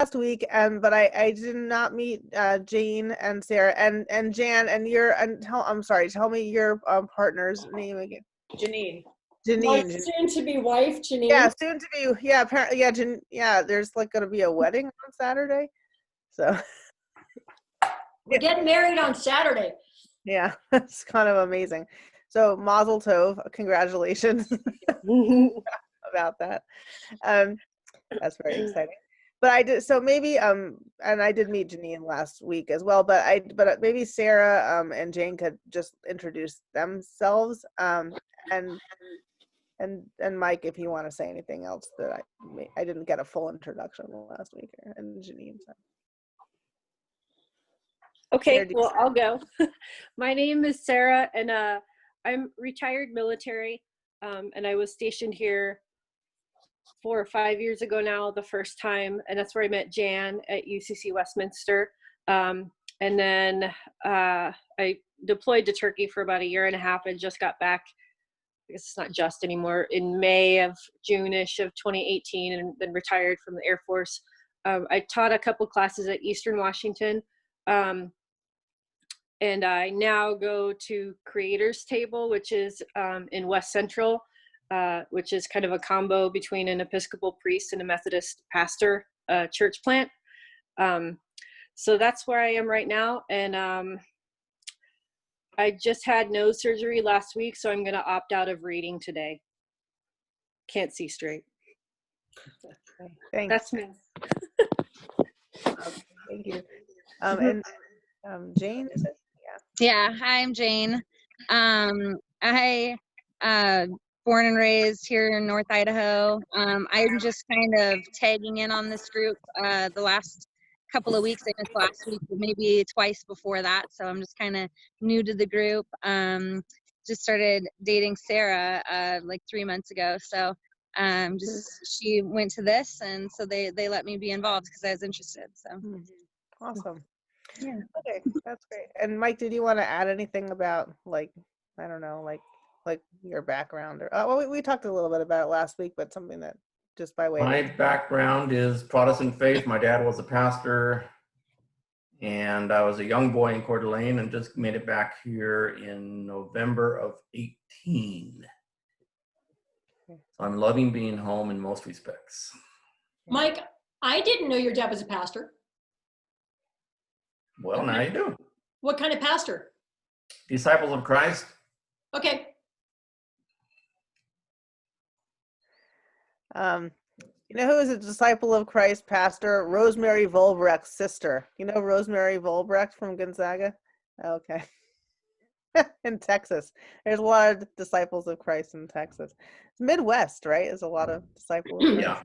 last week, but I did not meet Jane and Sarah and Jan and I'm sorry, tell me your partner's name again. Janine. My Janine. soon-to-be wife, Janine. Yeah, soon to be. Yeah, apparently. Yeah, yeah. There's like going to be a wedding on Saturday, so We're getting married on Saturday. yeah, it's kind of amazing. So Mazel Tov, congratulations about that. That's very exciting. But I did, so maybe and I did meet Janine last week as well. But maybe Sarah and Jane could just introduce themselves and Mike, if you want to say anything else that I didn't get a full introduction last week, and Janine. So. Okay, well, I'll go. My name is Sarah, and I'm retired military, and I was stationed here 4 or 5 years ago now, the first time, and that's where I met Jan at UCC Westminster. And then I deployed to Turkey for about 1.5 years and just got back, I guess it's not just anymore, in June-ish of 2018, and then retired from the Air Force. I taught a couple classes at Eastern Washington, and I now go to Creators Table, which is in West Central, which is kind of a combo between an Episcopal priest and a Methodist pastor church plant. So that's where I am right now. And I just had nose surgery last week, so I'm going to opt out of reading today. Can't see straight. Thanks. That's me. Thank you. And Jane, is it? Yeah. Hi, I'm Jane. I born and raised here in North Idaho. I'm just kind of tagging in on this group the last couple of weeks. I missed last week, but maybe twice before that. So I'm just kind of new to the group. Just started dating Sarah like 3 months ago. So she went to this, and so they let me be involved because I was interested. So awesome. Yeah. Okay, that's great. And Mike, did you want to add anything about, like, I don't know, like your background, or well, we talked a little bit about it last week, but something that just by way. My background is Protestant faith. My dad was a pastor, and I was a young boy in Coeur d'Alene and just made it back here in November of 18. So I'm loving being home in most respects. Mike, I didn't know your dad was a pastor. Well, now you do. What kind of pastor? Disciples of Christ. Okay. You know who is a disciple of Christ pastor? Rosemary Volbrecht's sister. You know Rosemary Volbrecht from Gonzaga? Okay. In Texas. There's a lot of disciples of Christ in Texas. It's Midwest, right? There's a lot of disciples of Christ.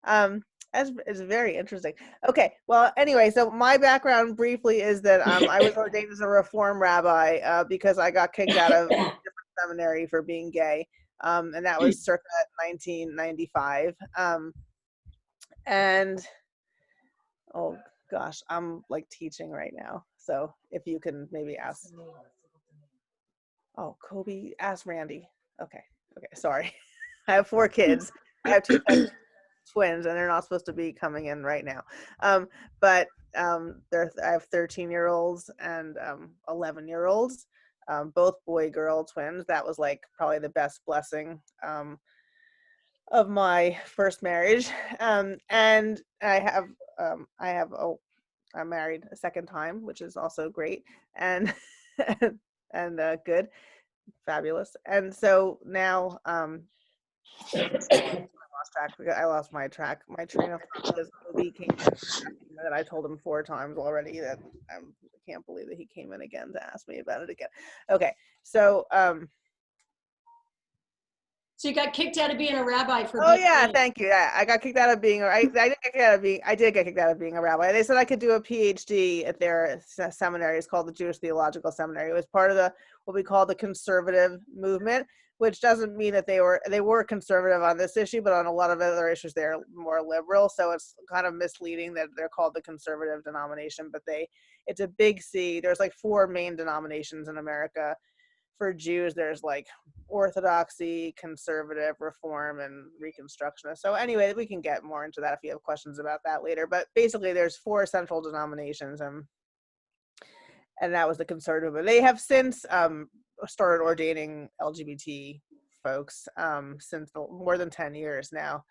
Yeah. It's very interesting. Okay, well, anyway, so my background briefly is that I was ordained as a Reform rabbi because I got kicked out of a different seminary for being gay, and that was circa 1995. And oh gosh, I'm like teaching right now, so if you can maybe ask. Oh, Kobe, ask Randy. Okay, sorry. I have 4 kids. I have 2 twins, and they're not supposed to be coming in right now. But I have 13-year-olds and 11-year-olds, both boy-girl twins. That was like probably the best blessing of my first marriage. And I'm married a second time, which is also great and and good, fabulous. And so now I lost my train of thought because Kobe came in, that I told him 4 times already that I can't believe that he came in again to ask me about it again. Okay, so so you got kicked out of being a rabbi for being thank you. Yeah, I got kicked out of being I did get kicked out of being a rabbi. They said I could do a PhD at their seminary. It's called the Jewish Theological Seminary. It was part of what we call the conservative movement, which doesn't mean that they were conservative on this issue, but on a lot of other issues they're more liberal. So it's kind of misleading that they're called the conservative denomination, but it's a big C. There's like 4 main denominations in America. for Jews, there's like Orthodoxy, conservative, Reform, and Reconstructionist. So anyway, we can get more into that if you have questions about that later. But basically, there's 4 central denominations, and that was the conservative. But they have since started ordaining LGBT folks since more than 10 years now.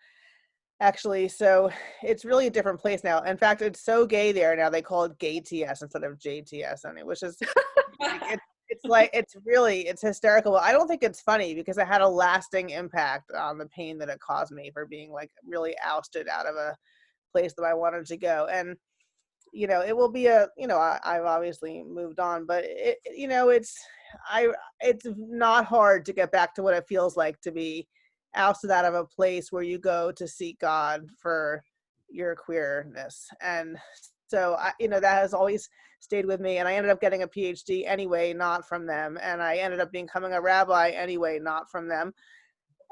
Actually, so it's really a different place now. In fact, it's so gay there now, they call it gay TS instead of JTS, which is it's hysterical. I don't think it's funny because it had a lasting impact on the pain that it caused me for being like really ousted out of a place that I wanted to go. And it will be I've obviously moved on, but it's not hard to get back to what it feels like to be ousted out of a place where you go to seek God for your queerness. And so that has always stayed with me. And I ended up getting a PhD anyway, not from them. And I ended up becoming a rabbi anyway, not from them.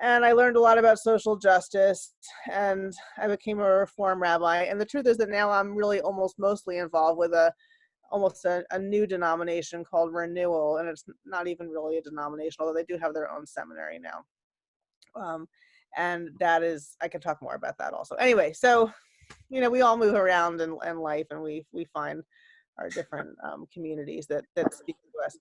And I learned a lot about social justice, and I became a Reform rabbi. And the truth is that now I'm really almost mostly involved with a new denomination called Renewal. And it's not even really a denomination, although they do have their own seminary now. And that is, I can talk more about that also. Anyway, so, we all move around in life, and we find our different communities that speak to us.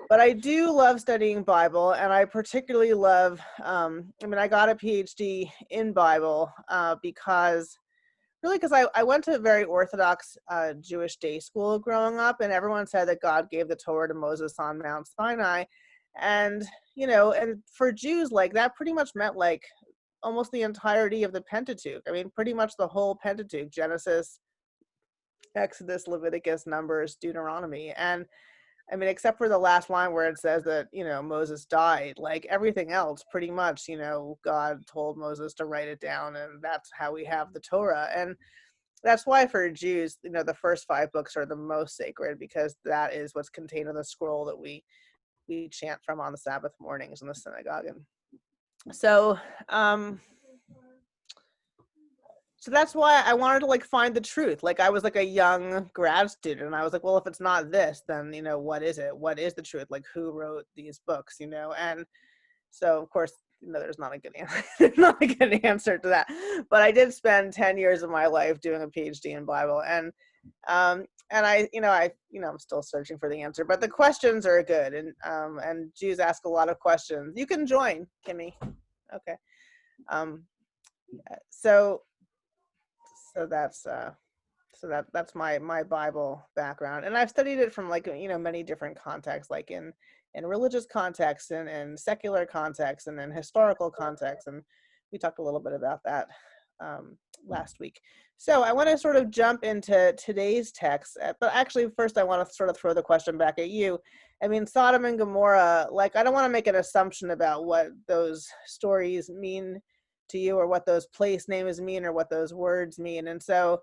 But I do love studying Bible, and I particularly love, I got a PhD in Bible because I went to a very Orthodox Jewish day school growing up, and everyone said that God gave the Torah to Moses on Mount Sinai. And, and for Jews, like, that pretty much meant like almost the entirety of the Pentateuch. I mean, pretty much the whole Pentateuch: Genesis, Exodus, Leviticus, Numbers, Deuteronomy. And except for the last line where it says that, Moses died, like everything else pretty much, God told Moses to write it down, and that's how we have the Torah. And that's why for Jews, the first 5 books are the most sacred, because that is what's contained in the scroll that we chant from on the Sabbath mornings in the synagogue. And so that's why I wanted to like find the truth. Like, I was like a young grad student, and I was like, well, if it's not this, then what is it? What is the truth? Like, who wrote these books? And so of course, there's not a good answer. There's not a good answer to that. But I did spend 10 years of my life doing a PhD in Bible, and I'm still searching for the answer, but the questions are good, and Jews ask a lot of questions. You can join, Kimmy. Okay. So that's my Bible background, and I've studied it from like many different contexts, like in religious context, and in secular context, and in historical context, and we talked a little bit about that last week. So I want to sort of jump into today's text, but actually first I want to sort of throw the question back at you. Sodom and Gomorrah, like, I don't want to make an assumption about what those stories mean to you, or what those place names mean, or what those words mean. And so,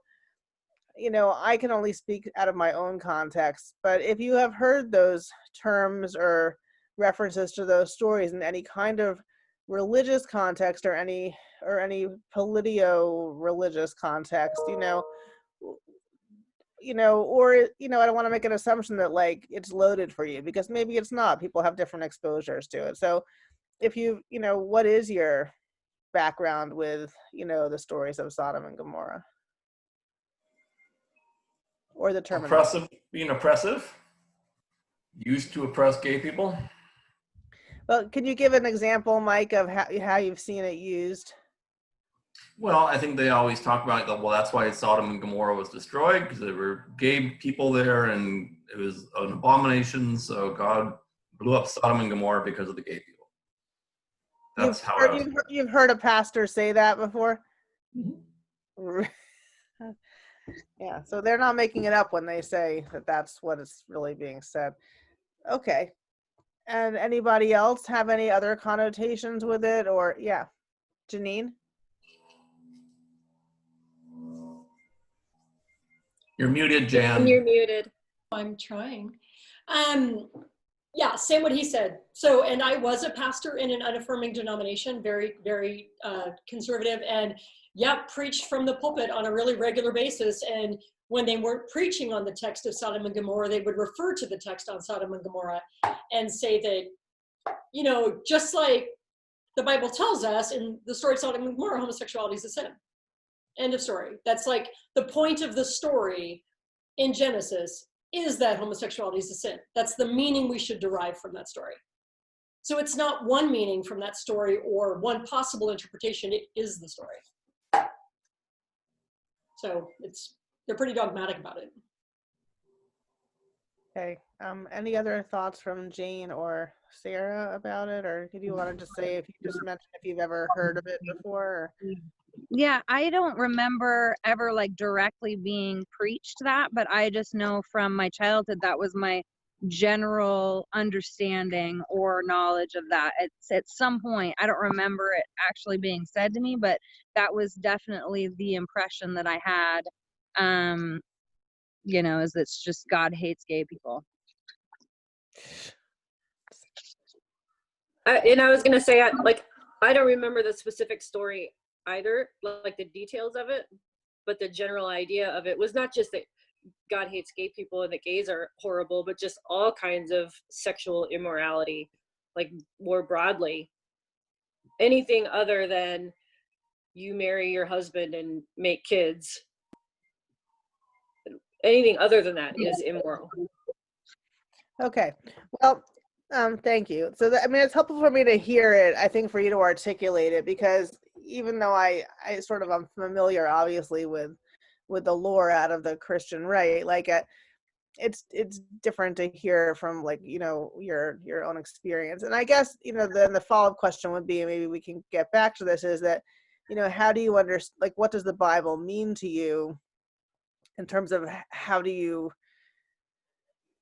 I can only speak out of my own context, but if you have heard those terms or references to those stories in any kind of religious context, or any politio-religious context, or I don't want to make an assumption that like it's loaded for you, because maybe it's not. People have different exposures to it. So if what is your background with the stories of Sodom and Gomorrah, or the terminology? Being oppressive, used to oppress gay people. Well, can you give an example, Mike, of how you've seen it used? Well, I think they always talk about that. Well, that's why Sodom and Gomorrah was destroyed, because there were gay people there, and it was an abomination. So God blew up Sodom and Gomorrah because of the gay people. That's you've heard a pastor say that before. Mm-hmm. Yeah, so they're not making it up when they say that that's what is really being said. Okay. And anybody else have any other connotations with it? Or, yeah, Janine? You're muted, Jan. You're muted. I'm trying. Yeah, same what he said. So, and I was a pastor in an unaffirming denomination, very, very conservative. And preached from the pulpit on a really regular basis. And when they weren't preaching on the text of Sodom and Gomorrah, they would refer to the text on Sodom and Gomorrah and say that, you know, just like the Bible tells us in the story of Sodom and Gomorrah, homosexuality is a sin. End of story. That's like the point of the story in Genesis, is that homosexuality is a sin. That's the meaning we should derive from that story. So it's not one meaning from that story or one possible interpretation, it is the story. So they're pretty dogmatic about it. Okay. Any other thoughts from Jane or Sarah about it? Or did you want to just say, if you just mentioned if you've ever heard of it before? Or? Yeah, I don't remember ever like directly being preached that, but I just know from my childhood that was my general understanding or knowledge of that. It's at some point, I don't remember it actually being said to me, but that was definitely the impression that I had. You know, is it's just God hates gay people. And I was gonna say, I don't remember the specific story either, like the details of it, but the general idea of it was not just that God hates gay people and that gays are horrible, but just all kinds of sexual immorality, like more broadly. Anything other than you marry your husband and make kids, anything other than that is immoral. Okay. Well, thank you. So I mean, it's helpful for me to hear it, I think, for you to articulate it, because even though I sort of am familiar, obviously, with the lore out of the Christian right, like it's different to hear from, like, you know, your own experience. And I guess, you know, then the follow-up question would be, maybe we can get back to this, is that, you know, how do you understand, like, what does the Bible mean to you in terms of how do you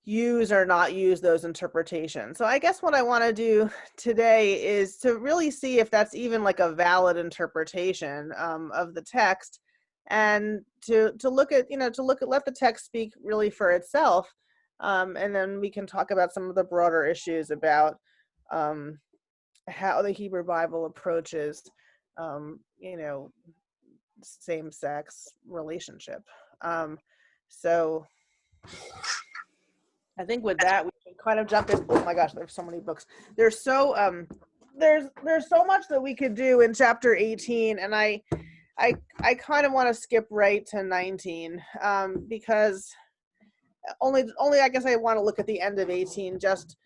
use or not use those interpretations? So I guess what I want to do today is to really see if that's even like a valid interpretation of the text, and to look at, you know, let the text speak really for itself, and then we can talk about some of the broader issues about how the Hebrew Bible approaches, you know, same-sex relationship. So I think with that, we can kind of jump in. Oh my gosh, there's so many books. There's so much that we could do in chapter 18, and I kind of want to skip right to 19, because only I guess I want to look at the end of 18 just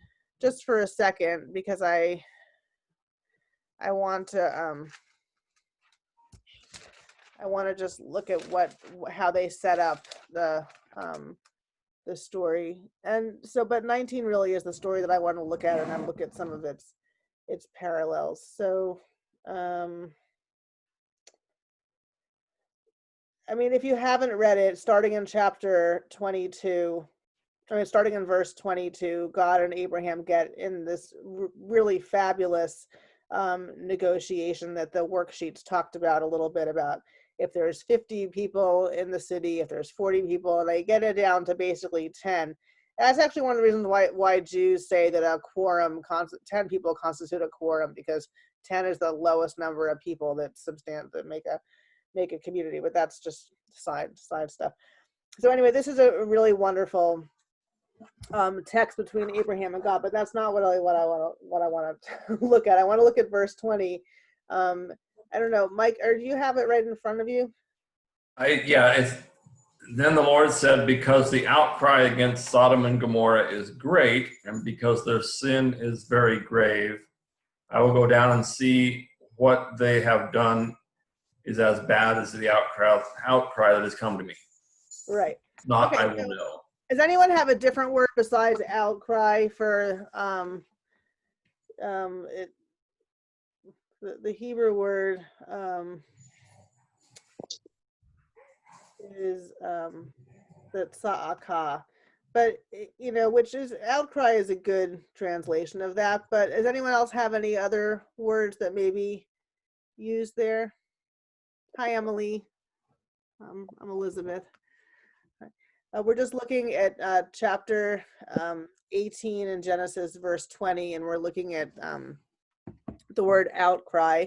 for a second, because I want to just look at how they set up the story. And so, but 19 really is the story that I want to look at, and I look at some of its parallels. So I mean, if you haven't read it, starting in chapter 22, starting in verse 22, God and Abraham get in this really fabulous negotiation that the worksheets talked about a little bit, about if there's 50 people in the city, if there's 40 people, and they get it down to basically 10. That's actually one of the reasons why Jews say that a quorum, 10 people constitute a quorum, because 10 is the lowest number of people that make a community. But that's just side stuff. So anyway, this is a really wonderful text between Abraham and God, but that's not what I want to look at. I want to look at verse 20. I don't know, Mike, or do you have it right in front of you? Then the Lord said, because the outcry against Sodom and Gomorrah is great, and because their sin is very grave, I will go down and see what they have done is as bad as the outcry that has come to me. Right. Not, okay, I will know. Does anyone have a different word besides outcry for the Hebrew word is the tza'akah, but you know, which is, outcry is a good translation of that. But does anyone else have any other words that may be used there? Hi, Emily. I'm Elizabeth. We're just looking at chapter 18 in Genesis, verse 20, and we're looking at the word outcry.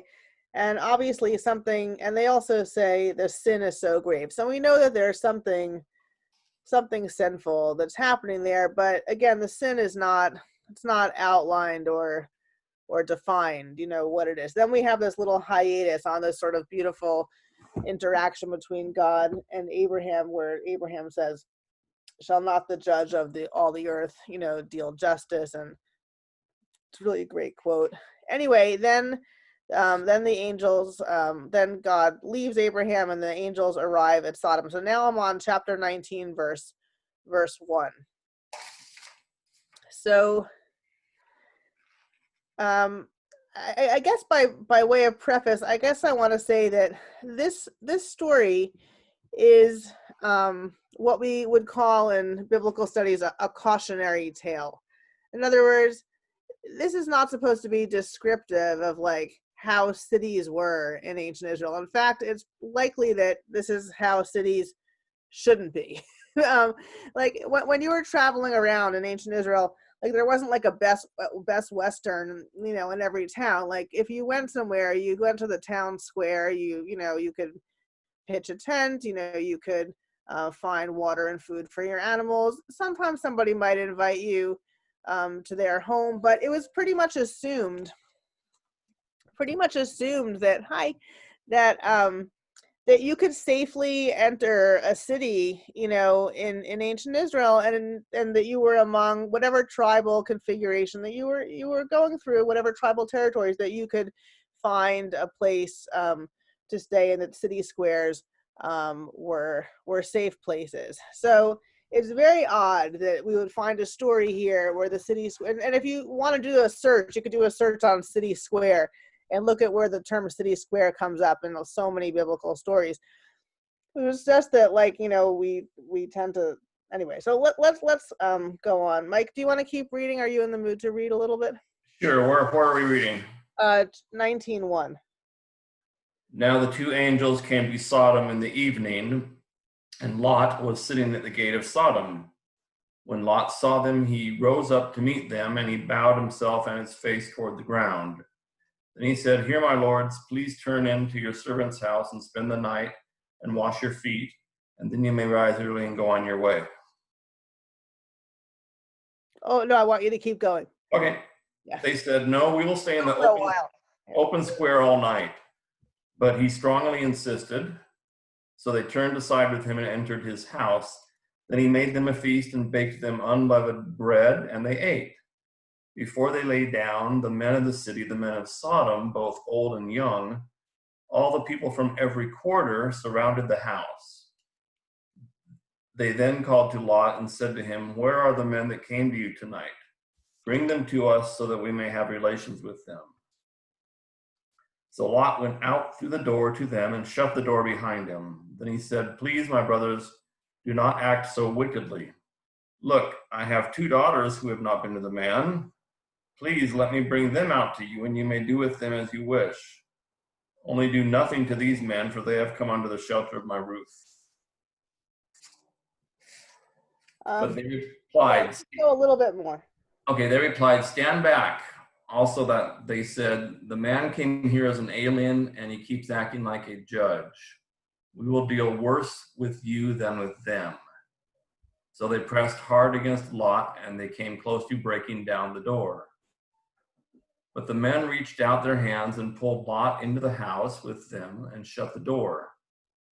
And obviously something, and they also say the sin is so grave. So we know that there's something sinful that's happening there. But again, the sin is not, it's not outlined or defined, what it is. Then we have this little hiatus on this sort of beautiful interaction between God and Abraham, where Abraham says, shall not the judge of all the earth, deal justice? And it's really a great quote. Anyway, then the angels, then God leaves Abraham and the angels arrive at Sodom. So now I'm on chapter 19, verse 1. So I guess by way of preface, I guess I want to say that this story is what we would call in biblical studies a cautionary tale. In other words, this is not supposed to be descriptive of like how cities were in ancient Israel. In fact, it's likely that this is how cities shouldn't be. Like when you were traveling around in ancient Israel, like there wasn't like a best Western, in every town. Like if you went somewhere, you went to the town square, you could pitch a tent, you could find water and food for your animals. Sometimes somebody might invite you to their home, but it was pretty much assumed that you could safely enter a city, in ancient Israel, and that you were among whatever tribal configuration that you were going through, whatever tribal territories, that you could find a place to stay, and that city squares were safe places. So it's very odd that we would find a story here where the cities, and if you want to do a search, you could do a search on city square and look at where the term city square comes up in so many biblical stories. It was just that, we tend to, anyway. So let's go on. Mike, do you want to keep reading? Are you in the mood to read a little bit? Sure. Where are we reading? 19:1. Now the two angels came to Sodom in the evening, and Lot was sitting at the gate of Sodom. When Lot saw them, he rose up to meet them, and he bowed himself and his face toward the ground. Then he said, "Here, my lords, please turn into your servant's house and spend the night and wash your feet, and then you may rise early and go on your way." Oh, no, I want you to keep going. Okay. Yeah. They said, "No, we will stay in the For a while. open square all night." But he strongly insisted. So they turned aside with him and entered his house. Then he made them a feast and baked them unleavened bread, and they ate. Before they lay down, the men of the city, the men of Sodom, both old and young, all the people from every quarter, surrounded the house. They then called to Lot and said to him, "Where are the men that came to you tonight? Bring them to us so that we may have relations with them." So Lot went out through the door to them and shut the door behind him. Then he said, "Please, my brothers, do not act so wickedly. Look, I have 2 daughters who have not been to the man. Please let me bring them out to you, and you may do with them as you wish. Only do nothing to these men, for they have come under the shelter of my roof." But they replied, Go a little bit more. Okay, they replied, "Stand back." Also that they said, "The man came here as an alien, and he keeps acting like a judge. We will deal worse with you than with them." So they pressed hard against Lot, and they came close to breaking down the door. But the men reached out their hands and pulled Lot into the house with them and shut the door.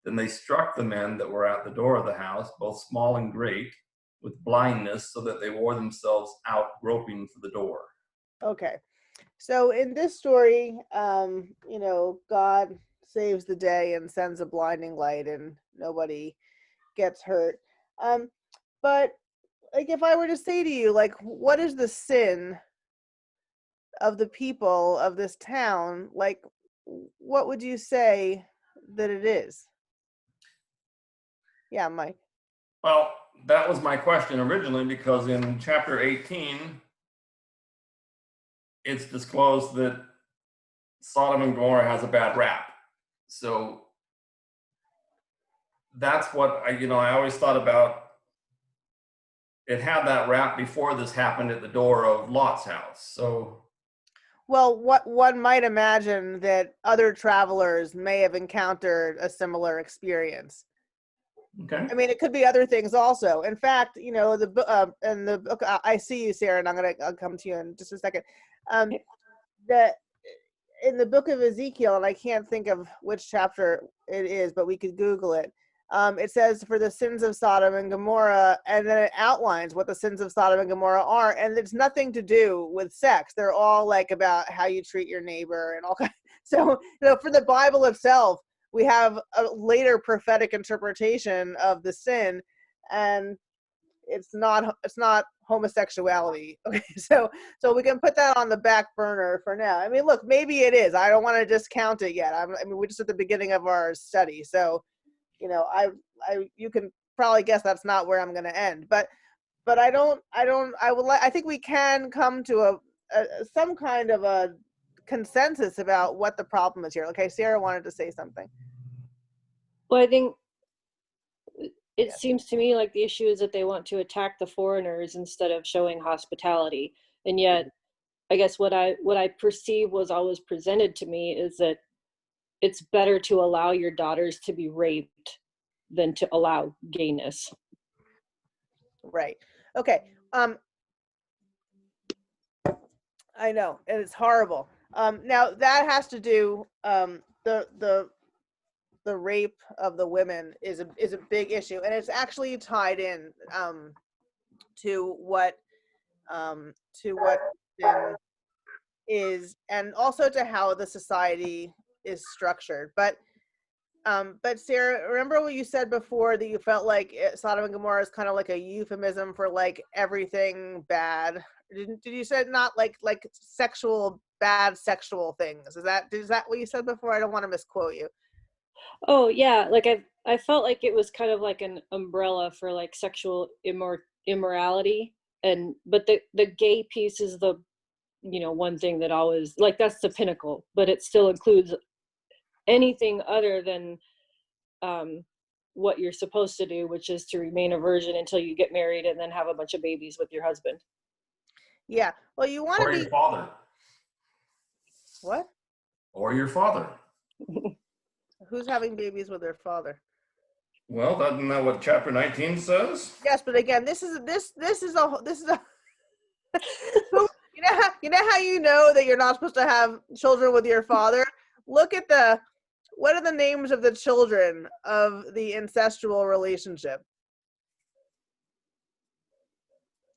Then they struck the men that were at the door of the house, both small and great, with blindness, so that they wore themselves out groping for the door. Okay. So in this story, God saves the day and sends a blinding light, and nobody gets hurt. But like, if I were to say to you, like, what is the sin of the people of this town? Like, what would you say that it is? Yeah, Mike. Well, that was my question originally, because in chapter 18, it's disclosed that Sodom and Gomorrah has a bad rap. So that's what I always thought about. It had that rap before this happened at the door of Lot's house. So, Well, what one might imagine that other travelers may have encountered a similar experience. Okay. I mean, it could be other things also. In fact, you know, the book, in the book, I see you, Sarah, and I'll come to you in just a second. The in the book of Ezekiel, and I can't think of which chapter it is, but we could Google it. It says for the sins of Sodom and Gomorrah, and then it outlines what the sins of Sodom and Gomorrah are, and it's nothing to do with sex. They're all like about how you treat your neighbor and all kinds. So, you know, for the Bible itself, we have a later prophetic interpretation of the sin, and it's not homosexuality. Okay, so we can put that on the back burner for now. I mean, look, maybe it is. I don't want to discount it yet. I mean, we're just at the beginning of our study, so you know, you can probably guess that's not where I'm going to end. But I think we can come to some kind of a consensus about what the problem is here. Okay, Sarah wanted to say something. Well, I think it Yes. seems to me like the issue is that they want to attack the foreigners instead of showing hospitality. And yet, I guess what I perceive was always presented to me is that it's better to allow your daughters to be raped than to allow gayness. Right. Okay. I know, and it's horrible. Now that has to do the rape of the women is a big issue, and it's actually tied in to what sin is, and also to how the society is structured. But Sarah, remember what you said before, that you felt like Sodom and Gomorrah is kind of like a euphemism for like everything bad. Did you say not like bad sexual things? Is that what you said before? I don't want to misquote you. Oh yeah, like I felt like it was kind of like an umbrella for like sexual immorality, and but the gay piece is the, you know, one thing that always, like, that's the pinnacle, but it still includes anything other than what you're supposed to do, which is to remain a virgin until you get married and then have a bunch of babies with your husband. Yeah. Well, you want to Or be your father. what? Or your father. Who's having babies with their father? Well, isn't that what chapter 19 says? Yes, but again, this is a you know how you know that you're not supposed to have children with your father? Look at what are the names of the children of the incestual relationship?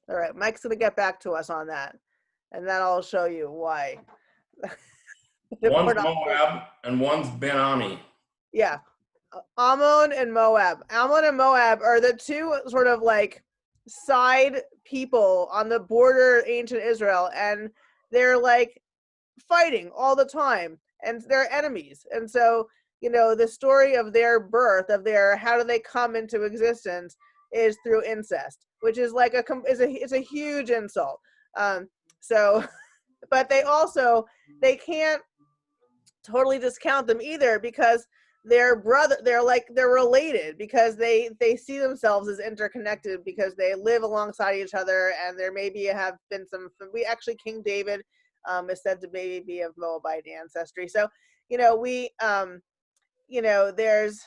All right, Mike's gonna get back to us on that, and then I'll show you why. One's Moab and one's Ben-Ami. Yeah, Ammon and Moab. Ammon and Moab are the two sort of like side people on the border of ancient Israel, and they're like fighting all the time, and they're enemies. And so, you know, the story of their birth, of their how do they come into existence, is through incest, which is like it's a huge insult. So, but they can't totally discount them either, because they're related, because they see themselves as interconnected, because they live alongside each other, and there maybe have been King David is said to maybe be of Moabite ancestry. So, you know, there's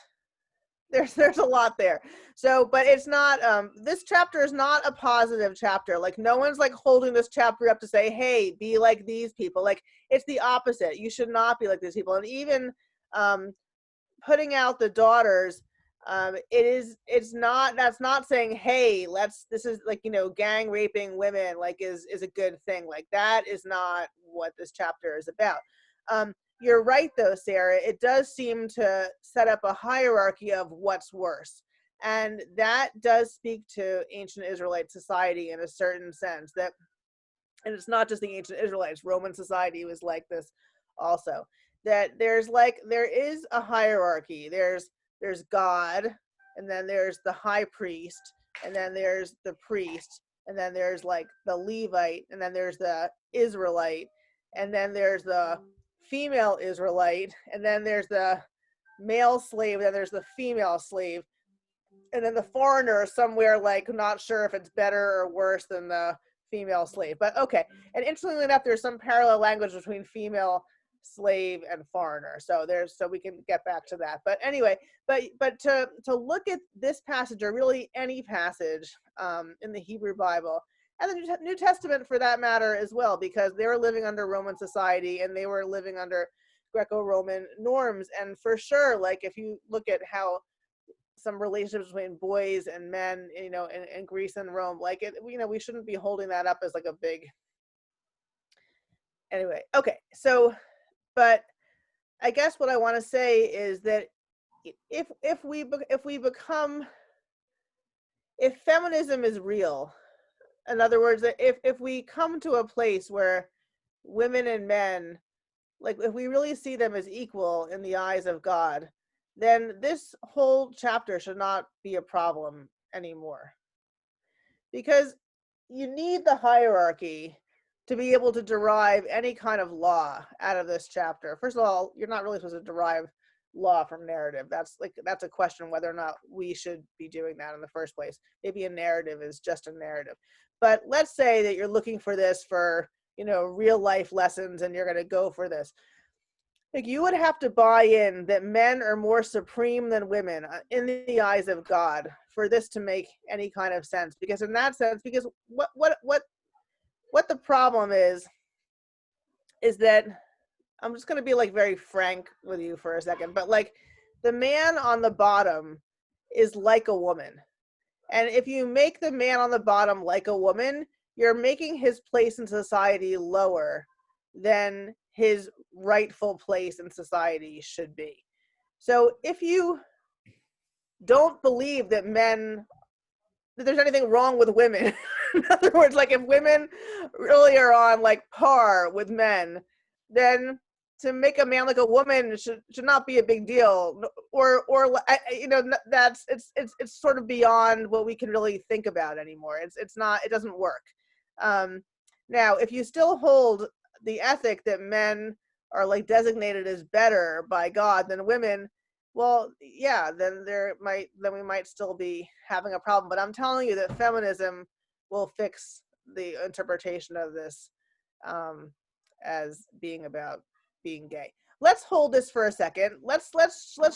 a lot there. So, but it's not, this chapter is not a positive chapter. Like, no one's like holding this chapter up to say, hey, be like these people. Like, it's the opposite. You should not be like these people. And even putting out the daughters, that's not saying, hey, this is like, you know, gang raping women like is a good thing. Like, that is not what this chapter is about. You're right though, Sarah, it does seem to set up a hierarchy of what's worse, and that does speak to ancient Israelite society in a certain sense. That, and it's not just the ancient Israelites, Roman society was like this also, that there is a hierarchy. There's God, and then there's the high priest, and then there's the priest, and then there's like the Levite, and then there's the Israelite, and then there's the female Israelite, and then there's the male slave, and then there's the female slave, and then the foreigner is somewhere like not sure if it's better or worse than the female slave. But okay. And interestingly enough, there's some parallel language between female slave and foreigner. So we can get back to that. But anyway, but to look at this passage, or really any passage in the Hebrew Bible, and the New Testament for that matter as well, because they were living under Roman society and they were living under Greco-Roman norms. And for sure, like if you look at how some relationships between boys and men, you know, in Greece and Rome, like it, you know, we shouldn't be holding that up as like a big, anyway. Okay. So, but I guess what I want to say is that if feminism is real, in other words, that if we come to a place where women and men, like if we really see them as equal in the eyes of God, then this whole chapter should not be a problem anymore. Because you need the hierarchy to be able to derive any kind of law out of this chapter. First of all, you're not really supposed to derive law from narrative. That's a question whether or not we should be doing that in the first place. Maybe a narrative is just a narrative. But let's say that you're looking for this for, you know, real life lessons and you're going to go for this. Like you would have to buy in that men are more supreme than women in the eyes of God for this to make any kind of sense. Because in that sense, because what the problem is that, I'm just going to be like very frank with you for a second, but like the man on the bottom is like a woman. And if you make the man on the bottom like a woman, you're making his place in society lower than his rightful place in society should be. So if you don't believe that there's anything wrong with women, in other words, like if women really are on like par with men, then to make a man like a woman should not be a big deal, or you know, it's sort of beyond what we can really think about anymore. It doesn't work. Now, if you still hold the ethic that men are like designated as better by God than women, well, yeah, then we might still be having a problem. But I'm telling you that feminism will fix the interpretation of this as being about being gay. Let's hold this for a second. Let's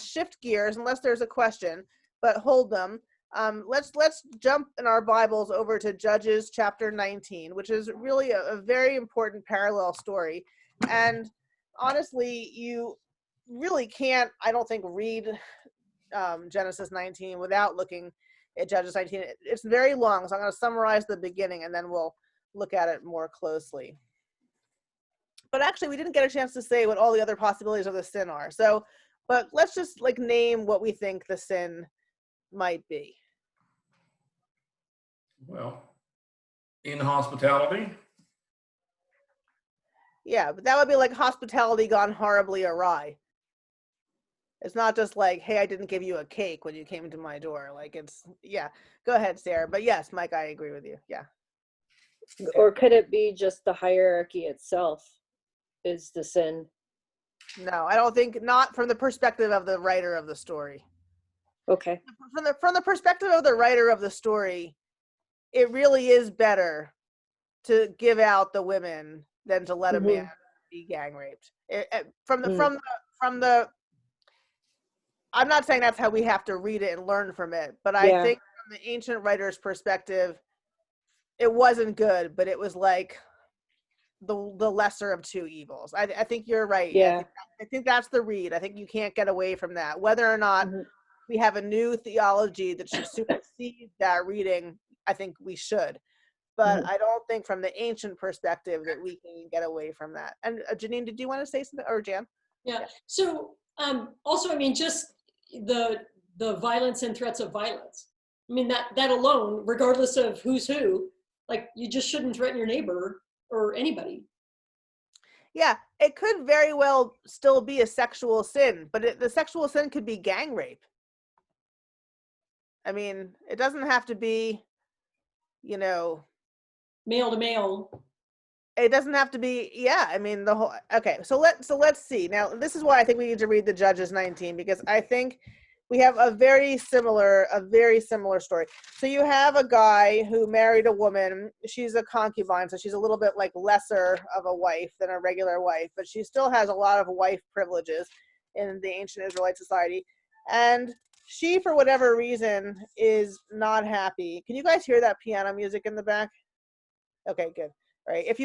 shift gears unless there's a question, but hold them. Let's jump in our Bibles over to Judges chapter 19, which is really a very important parallel story. And honestly, you really can't, I don't think, read Genesis 19 without looking at Judges 19. It's very long, so I'm going to summarize the beginning and then we'll look at it more closely. But actually, we didn't get a chance to say what all the other possibilities of the sin are. So, but let's just like name what we think the sin might be. Well, inhospitality. Yeah, but that would be like hospitality gone horribly awry. It's not just like, hey, I didn't give you a cake when you came to my door. Like it's, yeah. Go ahead, Sarah. But yes, Mike, I agree with you. Yeah. Or could it be just the hierarchy itself is the sin? No, I don't think, not from the perspective of the writer of the story. Okay. From the perspective of the writer of the story, it really is better to give out the women than to let a man be gang raped. From the I'm not saying that's how we have to read it and learn from it, but I think from the ancient writer's perspective, it wasn't good, but it was like the lesser of two evils. I think you're right. Yeah. I think that's the read. I think you can't get away from that. Whether or not we have a new theology that should supersede that reading, I think we should. But I don't think from the ancient perspective that we can get away from that. And Janine, did you want to say something? Or Jan? Yeah. So also, I mean, just the violence and threats of violence. I mean, that alone, regardless of who's who, like you just shouldn't threaten your neighbor or anybody. Yeah, it could very well still be a sexual sin, but the sexual sin could be gang rape. I mean, it doesn't have to be, you know, male to male. It doesn't have to be, yeah. I mean, the whole, okay. So let's see. Now, this is why I think we need to read the Judges 19, because I think we have a very similar story. So you have a guy who married a woman. She's a concubine, so she's a little bit like lesser of a wife than a regular wife, but she still has a lot of wife privileges in the ancient Israelite society. And she, for whatever reason, is not happy. Can you guys hear that piano music in the back? Okay, good. All right. If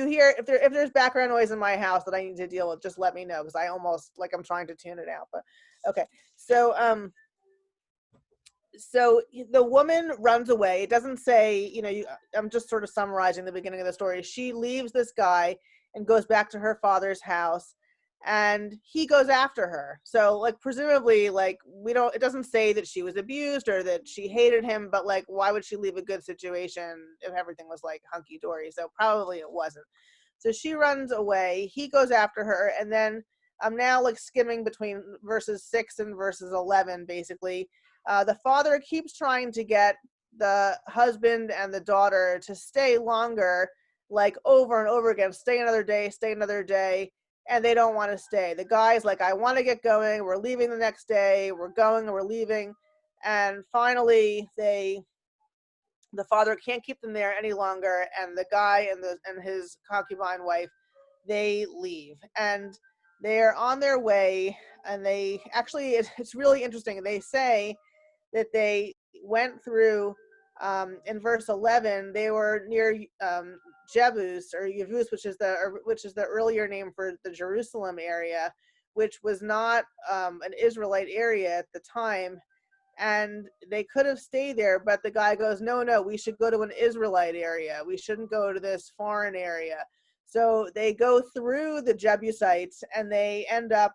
there's background noise in my house that I need to deal with, just let me know, because I almost like I'm trying to tune it out. But okay. So the woman runs away. It doesn't say, I'm just sort of summarizing the beginning of the story. She leaves this guy and goes back to her father's house, and he goes after her. So like, presumably, like, it doesn't say that she was abused or that she hated him, but like, why would she leave a good situation if everything was like hunky dory? So probably it wasn't. So she runs away. He goes after her, and then I'm now like skimming between verses 6 and verses 11, basically. The father keeps trying to get the husband and the daughter to stay longer, like over and over again, stay another day, and they don't want to stay. The guy's like, I want to get going. We're leaving the next day. We're going and we're leaving. And finally, the father can't keep them there any longer, and the guy and his concubine wife, they leave. And they're on their way, and they actually, it's really interesting. They say that they went through, in verse 11, they were near Jebus or Yavuz, which is the earlier name for the Jerusalem area, which was not an Israelite area at the time. And they could have stayed there, but the guy goes, no, we should go to an Israelite area. We shouldn't go to this foreign area. So they go through the Jebusites, and they end up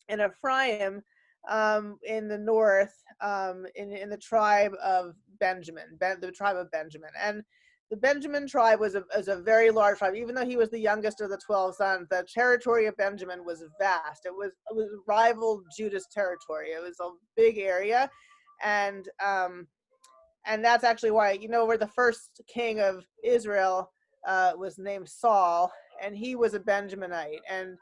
in Ephraim, in the north, in the tribe of Benjamin, the tribe of Benjamin. And the Benjamin tribe was a very large tribe. Even though he was the youngest of the 12 sons, the territory of Benjamin was vast. It was rivaled Judah's territory. It was a big area. And that's actually why, where the first king of Israel was named Saul, and he was a Benjaminite. And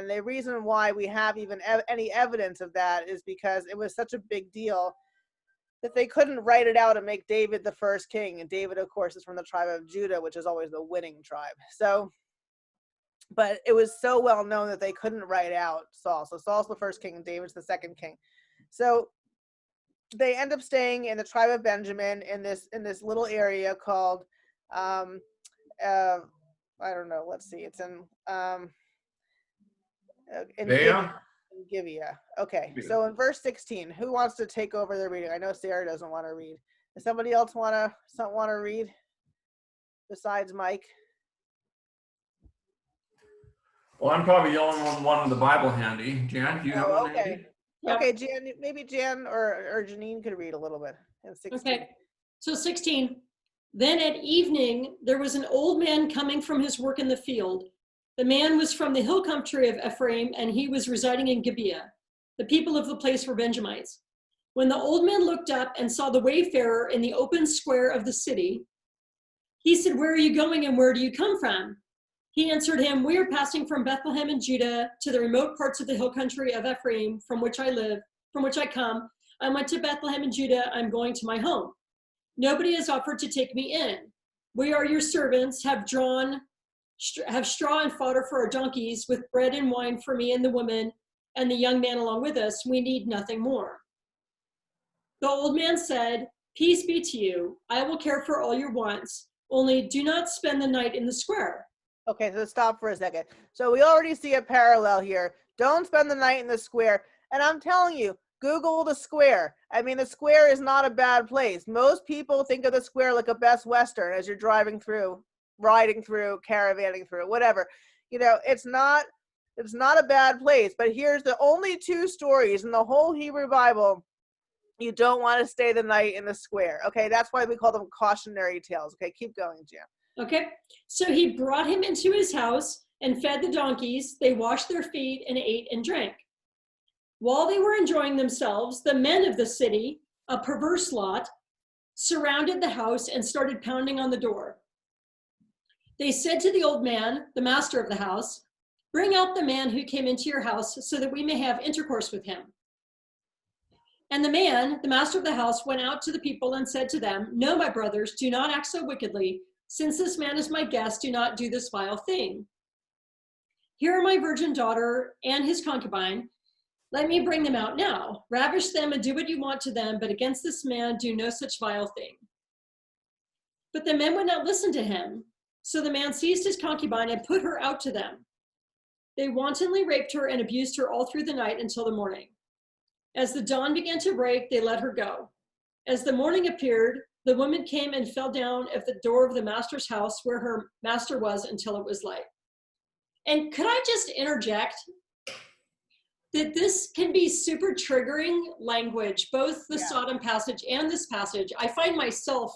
the reason why we have even any evidence of that is because it was such a big deal that they couldn't write it out and make David the first king. And David, of course, is from the tribe of Judah, which is always the winning tribe. So, but it was so well known that they couldn't write out Saul. So Saul's the first king and David's the second king. So they end up staying in the tribe of Benjamin in this little area called, I don't know, let's see, it's in Gibeah. Okay, so in verse 16, who wants to take over the reading? I know Sarah doesn't want to read. Does somebody else want to read besides Mike? Well, I'm probably the only one with the Bible handy. Jan, do you have one handy? Okay, Jan, maybe Jan or Janine could read a little bit in 16. Okay, so 16. Then at evening, there was an old man coming from his work in the field. The man was from the hill country of Ephraim, and he was residing in Gibeah. The people of the place were Benjamites. When the old man looked up and saw the wayfarer in the open square of the city, he said, "Where are you going and where do you come from?" He answered him, "We are passing from Bethlehem in Judah to the remote parts of the hill country of Ephraim, from which I come. I went to Bethlehem in Judah. I'm going to my home. Nobody has offered to take me in. We are your servants, have straw and fodder for our donkeys, with bread and wine for me and the woman and the young man along with us. We need nothing more." The old man said, "Peace be to you. I will care for all your wants. Only do not spend the night in the square." Okay, so stop for a second. So we already see a parallel here. Don't spend the night in the square. And I'm telling you, Google the square. I mean, the square is not a bad place. Most people think of the square like a Best Western as you're driving through, riding through, caravanning through, whatever. It's not a bad place. But here's the only 2 stories in the whole Hebrew Bible you don't want to stay the night in the square. Okay, that's why we call them cautionary tales. Okay, keep going, Jan. Okay, so he brought him into his house and fed the donkeys. They washed their feet and ate and drank. While they were enjoying themselves, the men of the city, a perverse lot, surrounded the house and started pounding on the door. They said to the old man, the master of the house, "Bring out the man who came into your house so that we may have intercourse with him." And the man, the master of the house, went out to the people and said to them, "No, my brothers, do not act so wickedly. Since this man is my guest, do not do this vile thing. Here are my virgin daughter and his concubine. Let me bring them out now. Ravish them and do what you want to them, but against this man do no such vile thing." But the men would not listen to him. So the man seized his concubine and put her out to them. They wantonly raped her and abused her all through the night until the morning. As the dawn began to break, they let her go. As the morning appeared, the woman came and fell down at the door of the master's house where her master was until it was light. And could I just interject that this can be super triggering language, both the Sodom passage and this passage. I find myself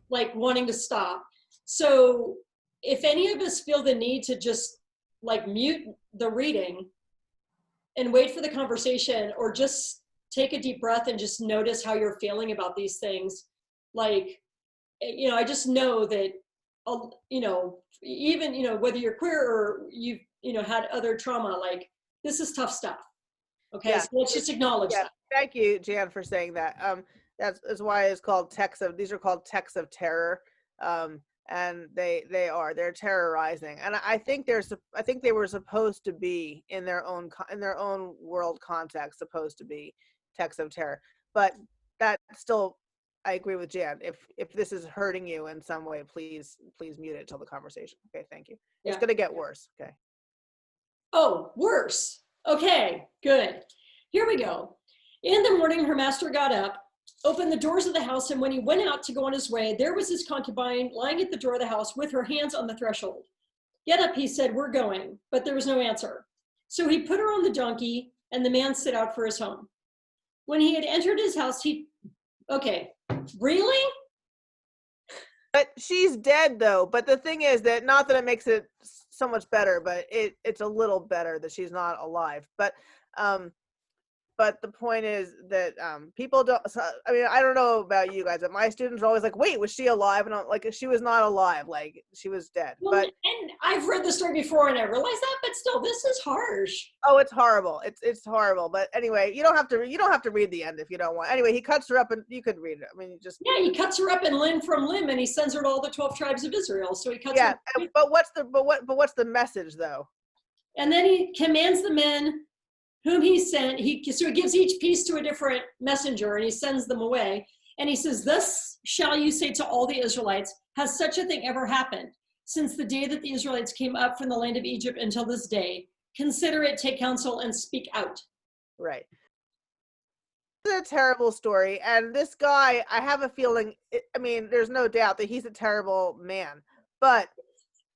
like wanting to stop. So if any of us feel the need to just like mute the reading and wait for the conversation, or just take a deep breath and just notice how you're feeling about these things, like, you know, I just know that, you know, even, you know, whether you're queer or you've, you know, had other trauma, like, this is tough stuff. Okay, so let's just acknowledge that. Thank you, Jan, for saying that. That's why it's called these are called texts of terror. And they're terrorizing. And I think they were supposed to be in their own world context, supposed to be texts of terror. But that still, I agree with Jan. If this is hurting you in some way, please mute it till the conversation. Okay, thank you. It's gonna get worse. Okay. Oh, worse. Okay, good. Here we go. In the morning, her master got up, opened the doors of the house, and when he went out to go on his way, there was his concubine lying at the door of the house with her hands on the threshold. "Get up," he said, "we're going." But there was no answer. So he put her on the donkey, and the man set out for his home. When he had entered his house, okay, really? But she's dead though. But the thing is that, not that it makes it so much better, but it's a little better that she's not alive. But the point is that people don't. I mean, I don't know about you guys, but my students are always like, "Wait, was she alive?" And I'm like, "She was not alive. Like, she was dead." Well, but and I've read the story before, and I realized that. But still, this is harsh. Oh, it's horrible. It's horrible. But anyway, you don't have to read the end if you don't want. Anyway, he cuts her up, and you could read it. I mean, he cuts her up in limb from limb, and he sends her to all the 12 tribes of Israel. So he cuts her. But what's the message though? And then he commands the men whom he sent, so he gives each piece to a different messenger, and he sends them away. And he says, "Thus shall you say to all the Israelites, has such a thing ever happened? Since the day that the Israelites came up from the land of Egypt until this day, consider it, take counsel, and speak out." Right. It's a terrible story. And this guy, I have a feeling, I mean, there's no doubt that he's a terrible man. But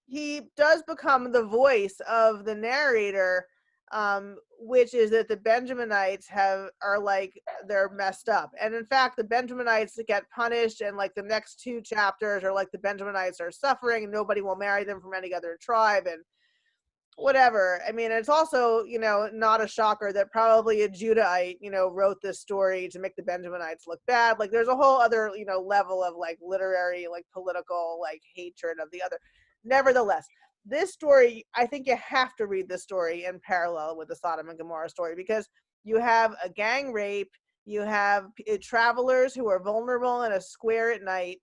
he does become the voice of the narrator, which is that the Benjaminites they're messed up. And in fact, the Benjaminites get punished, and like the next 2 chapters are like the Benjaminites are suffering and nobody will marry them from any other tribe and whatever. I mean, it's also, you know, not a shocker that probably a Judahite, you know, wrote this story to make the Benjaminites look bad. Like, there's a whole other, you know, level of like literary, like political, like hatred of the other. Nevertheless, this story, I think you have to read this story in parallel with the Sodom and Gomorrah story, because you have a gang rape, you have travelers who are vulnerable in a square at night,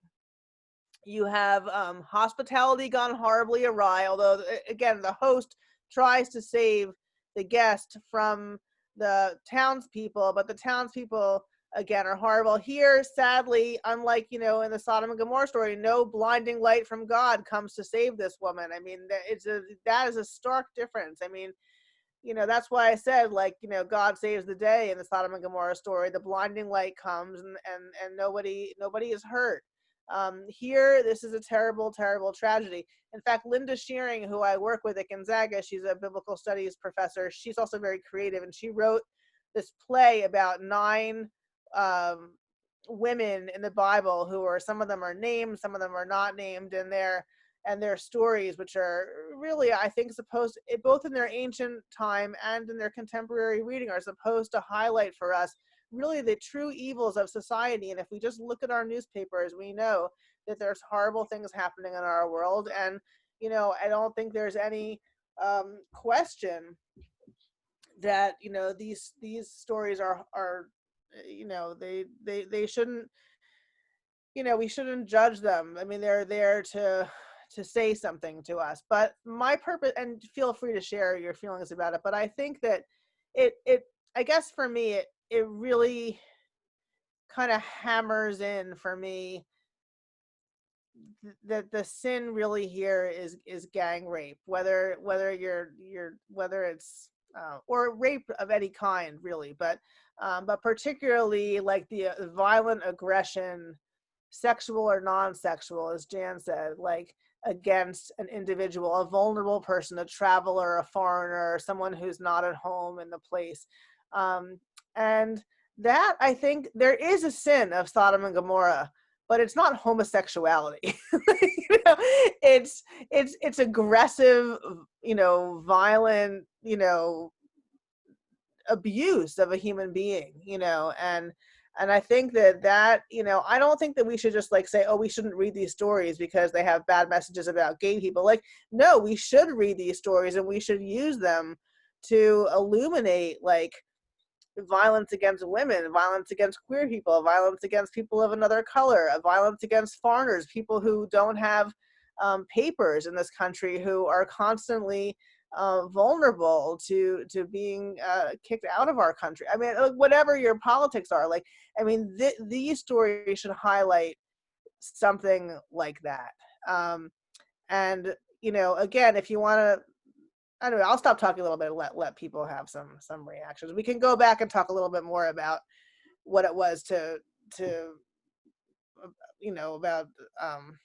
you have hospitality gone horribly awry, although, again, the host tries to save the guest from the townspeople, but the townspeople, again, are horrible. Here, sadly, unlike, you know, in the Sodom and Gomorrah story, no blinding light from God comes to save this woman. I mean, that is a stark difference. I mean, you know, that's why I said, like, you know, God saves the day in the Sodom and Gomorrah story. The blinding light comes, and nobody is hurt. Here, this is a terrible, terrible tragedy. In fact, Linda Shearing, who I work with at Gonzaga, she's a biblical studies professor. She's also very creative, and she wrote this play about 9 women in the Bible who are, some of them are named, some of them are not named, and their stories, which are really, I think, supposed, both in their ancient time and in their contemporary reading, are supposed to highlight for us really the true evils of society. And if we just look at our newspapers, we know that there's horrible things happening in our world. And, you know, I don't think there's any question that, you know, these stories are they shouldn't, we shouldn't judge them. I mean, they're there to say something to us. But my purpose, and feel free to share your feelings about it, but I think that it I guess for me, it really kind of hammers in for me that the sin really here is gang rape, whether it's or rape of any kind, really, but particularly like the violent aggression, sexual or non-sexual, as Jan said, like against an individual, a vulnerable person, a traveler, a foreigner, someone who's not at home in the place. And that, I think, there is a sin of Sodom and Gomorrah, but it's not homosexuality. It's aggressive, violent, abuse of a human being, and I think that I don't think that we should just like say, oh, we shouldn't read these stories because they have bad messages about gay people. Like, no, we should read these stories and we should use them to illuminate like violence against women, violence against queer people, violence against people of another color, violence against foreigners, people who don't have papers in this country, who are constantly vulnerable to being kicked out of our country. I mean, whatever your politics are, like, I mean, these stories should highlight something like that. And again, if you want to, I don't know, I'll stop talking a little bit and let people have some reactions. We can go back and talk a little bit more about what it was to about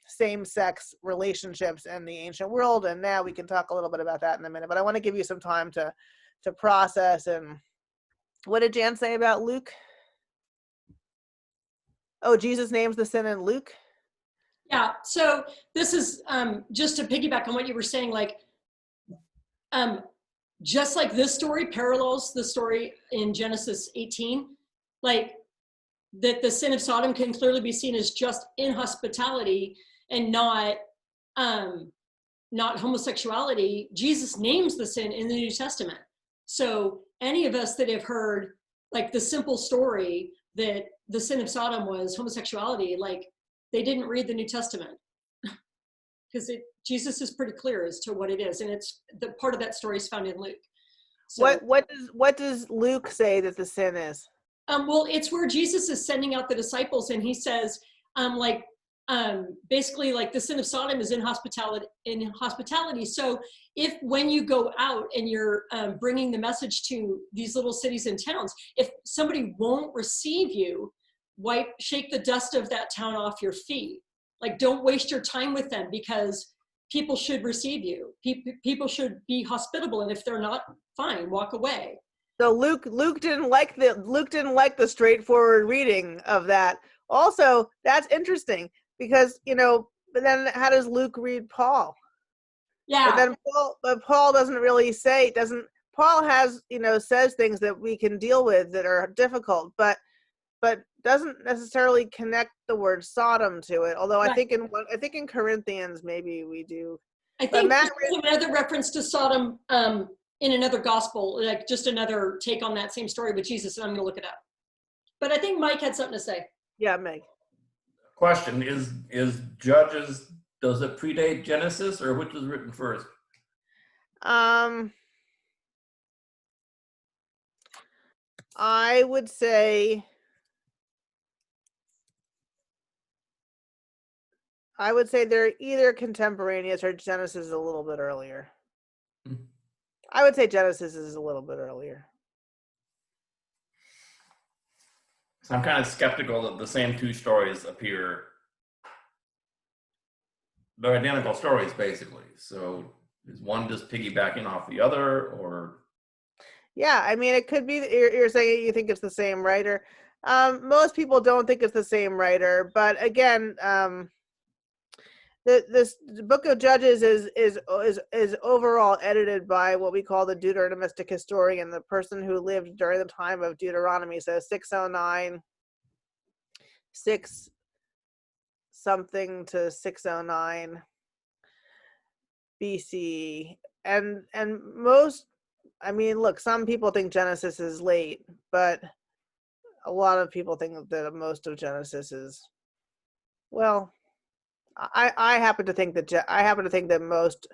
same-sex relationships in the ancient world, and now we can talk a little bit about that in a minute. But I want to give you some time to process. And what did Jan say about Luke? Oh, Jesus names the sin in Luke. Yeah. So this is just to piggyback on what you were saying, like. Just like this story parallels the story in Genesis 18, like that the sin of Sodom can clearly be seen as just inhospitality and not homosexuality. Jesus names the sin in the New Testament. So any of us that have heard like the simple story that the sin of Sodom was homosexuality, like they didn't read the New Testament. Because Jesus is pretty clear as to what it is, and it's the part of that story is found in Luke. So, what does Luke say that the sin is? Well, it's where Jesus is sending out the disciples, and he says, basically, like the sin of Sodom is inhospitality. So, if when you go out and you're bringing the message to these little cities and towns, if somebody won't receive you, shake the dust of that town off your feet. Like, don't waste your time with them, because people should receive you. People should be hospitable, and if they're not, fine, walk away. So Luke didn't like the straightforward reading of that. Also, that's interesting because but then how does Luke read Paul? Yeah. But Paul doesn't really say. Paul has says things that we can deal with that are difficult, but doesn't necessarily connect the word Sodom to it. Although right. I think in Corinthians maybe we do. I think there's another reference to Sodom in another gospel, like just another take on that same story with Jesus, and I'm going to look it up. But I think Mike had something to say. Yeah, Meg. Question is Judges, does it predate Genesis, or which was written first? I would say they're either contemporaneous or Genesis is a little bit earlier. I would say Genesis is a little bit earlier. So I'm kind of skeptical that the same two stories appear. They're identical stories, basically. So is one just piggybacking off the other, or? Yeah, I mean, it could be you're saying you think it's the same writer. Most people don't think it's the same writer, but again, the book of Judges is overall edited by what we call the Deuteronomistic historian, the person who lived during the time of Deuteronomy, so 609, 6 something to 609 BC, and most, I mean, look, some people think Genesis is late, but a lot of people think that most of Genesis is, well, I happen to think that most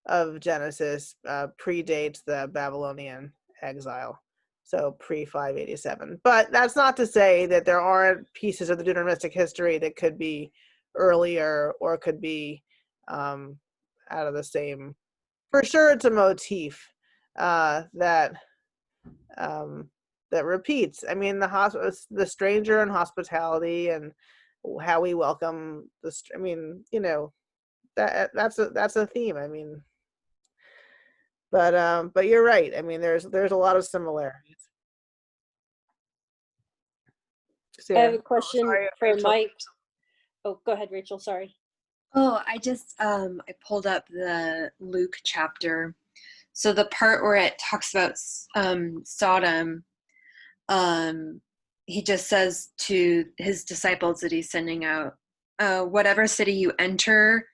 of Genesis predates the Babylonian exile, so pre 587. But that's not to say that there aren't pieces of the Deuteronomistic history that could be earlier or could be out of the same. For sure, it's a motif that repeats. I mean, the stranger and hospitality and how we welcome I mean, that's a theme. I mean, but you're right. I mean, there's a lot of similarities. I have Sarah. a question Sorry, for Rachel. Mike. Oh, go ahead, Rachel. Sorry. Oh, I just I pulled up the Luke chapter. So the part where it talks about Sodom, he just says to his disciples that he's sending out, whatever city you enter,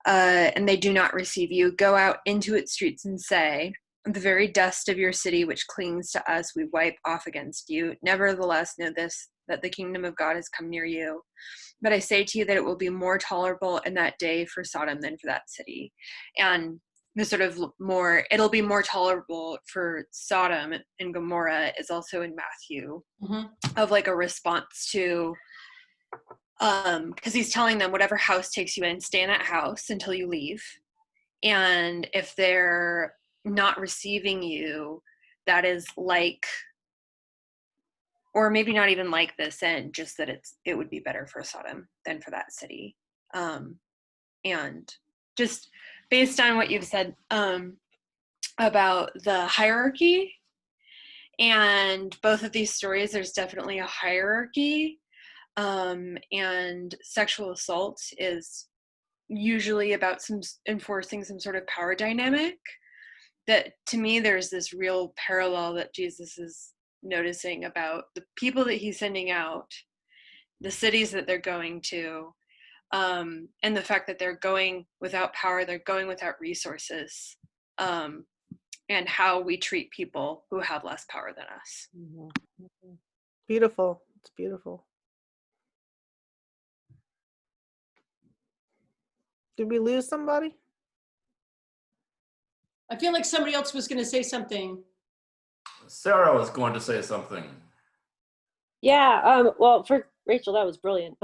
and they do not receive you, go out into its streets and say, the very dust of your city which clings to us we wipe off against you. Nevertheless, know this, that the kingdom of God has come near you. But I say to you that it will be more tolerable in that day for Sodom than for that city. And the sort of it'll be more tolerable for Sodom and Gomorrah is also in Matthew, of like a response to, because he's telling them whatever house takes you in, stay in that house until you leave. And if they're not receiving you, that is like, or maybe not even like this end, just that it would be better for Sodom than for that city. And just based on what you've said about the hierarchy, and both of these stories, there's definitely a hierarchy, and sexual assault is usually about enforcing some sort of power dynamic. That to me, there's this real parallel that Jesus is noticing about the people that he's sending out, the cities that they're going to, and the fact that they're going without power, they're going without resources, and how we treat people who have less power than us. Beautiful. It's beautiful. Did we lose somebody? I feel like somebody else was going to say something. Sarah was going to say something. Yeah, well, for Rachel, that was brilliant.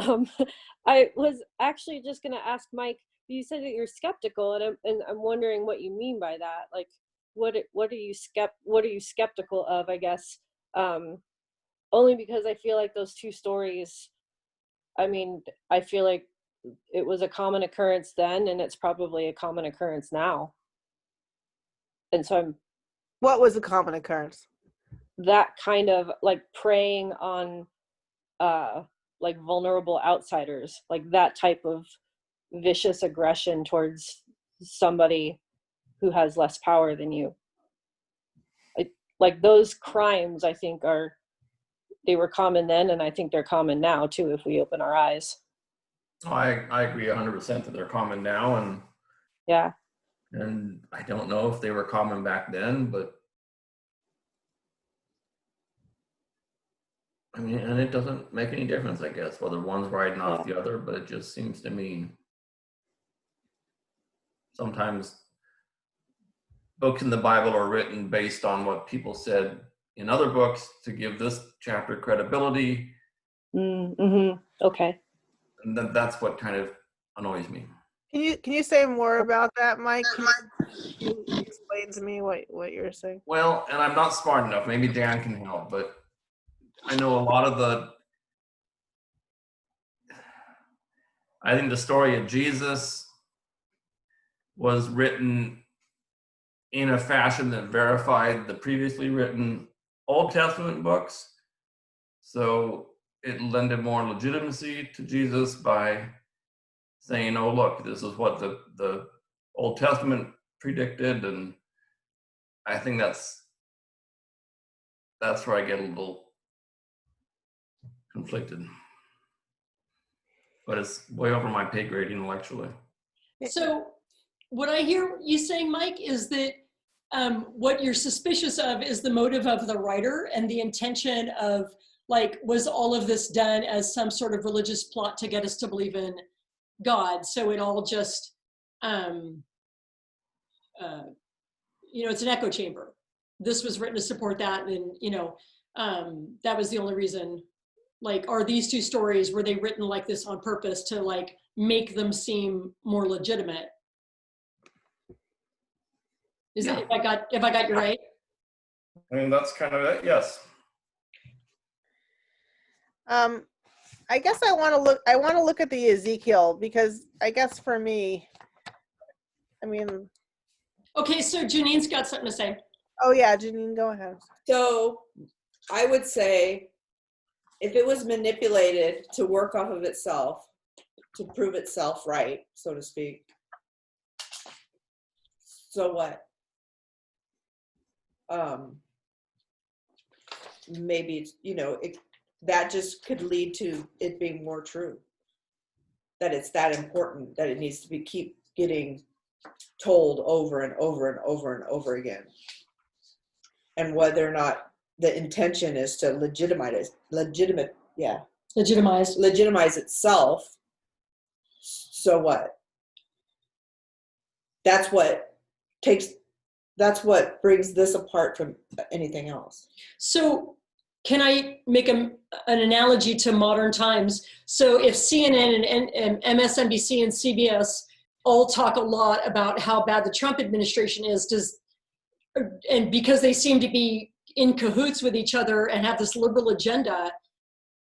I was actually just going to ask Mike, you said that you're skeptical, and I'm wondering what you mean by that. Like, what are you skeptical of, I guess? Only because I feel like those two stories, I mean, I feel like it was a common occurrence then, and it's probably a common occurrence now. And so What was a common occurrence? that kind of like preying on like vulnerable outsiders, like that type of vicious aggression towards somebody who has less power than you. Like those crimes, I think they were common then, and I think they're common now too if we open our eyes. I agree 100% that they're common now, and Yeah. And I don't know if they were common back then, but I mean, and it doesn't make any difference, I guess, whether one's riding off the other, but it just seems to me sometimes books in the Bible are written based on what people said in other books to give this chapter credibility. Okay. And that's what kind of annoys me. Can you say more about that, Mike? Can you explain to me what you're saying? Well, and I'm not smart enough. Maybe Dan can help, but I know a lot of I think the story of Jesus was written in a fashion that verified the previously written Old Testament books. So it lended more legitimacy to Jesus by saying, oh, look, this is what the Old Testament predicted. And I think that's where I get a little conflicted. But it's way over my pay grade intellectually. So what I hear you saying, Mike, is that what you're suspicious of is the motive of the writer and the intention of like, was all of this done as some sort of religious plot to get us to believe in God? So it all just, it's an echo chamber. This was written to support that, and that was the only reason. Like, are these two stories, were they written like this on purpose to like make them seem more legitimate? Is it, if I got you right? I mean, that's kind of it. Yes. I guess I want to look at the Ezekiel, because I guess for me, I mean. Okay, so Janine's got something to say. Oh yeah, Janine, go ahead. So I would say if it was manipulated to work off of itself, to prove itself right, so to speak, so what? Maybe, that just could lead to it being more true. That it's that important, that it needs to be keep getting told over and over and over and over again. And whether or not the intention is to legitimize itself. So what? That's what brings this apart from anything else. So can I make an analogy to modern times? So if CNN and MSNBC and CBS all talk a lot about how bad the Trump administration is, and because they seem to be in cahoots with each other and have this liberal agenda,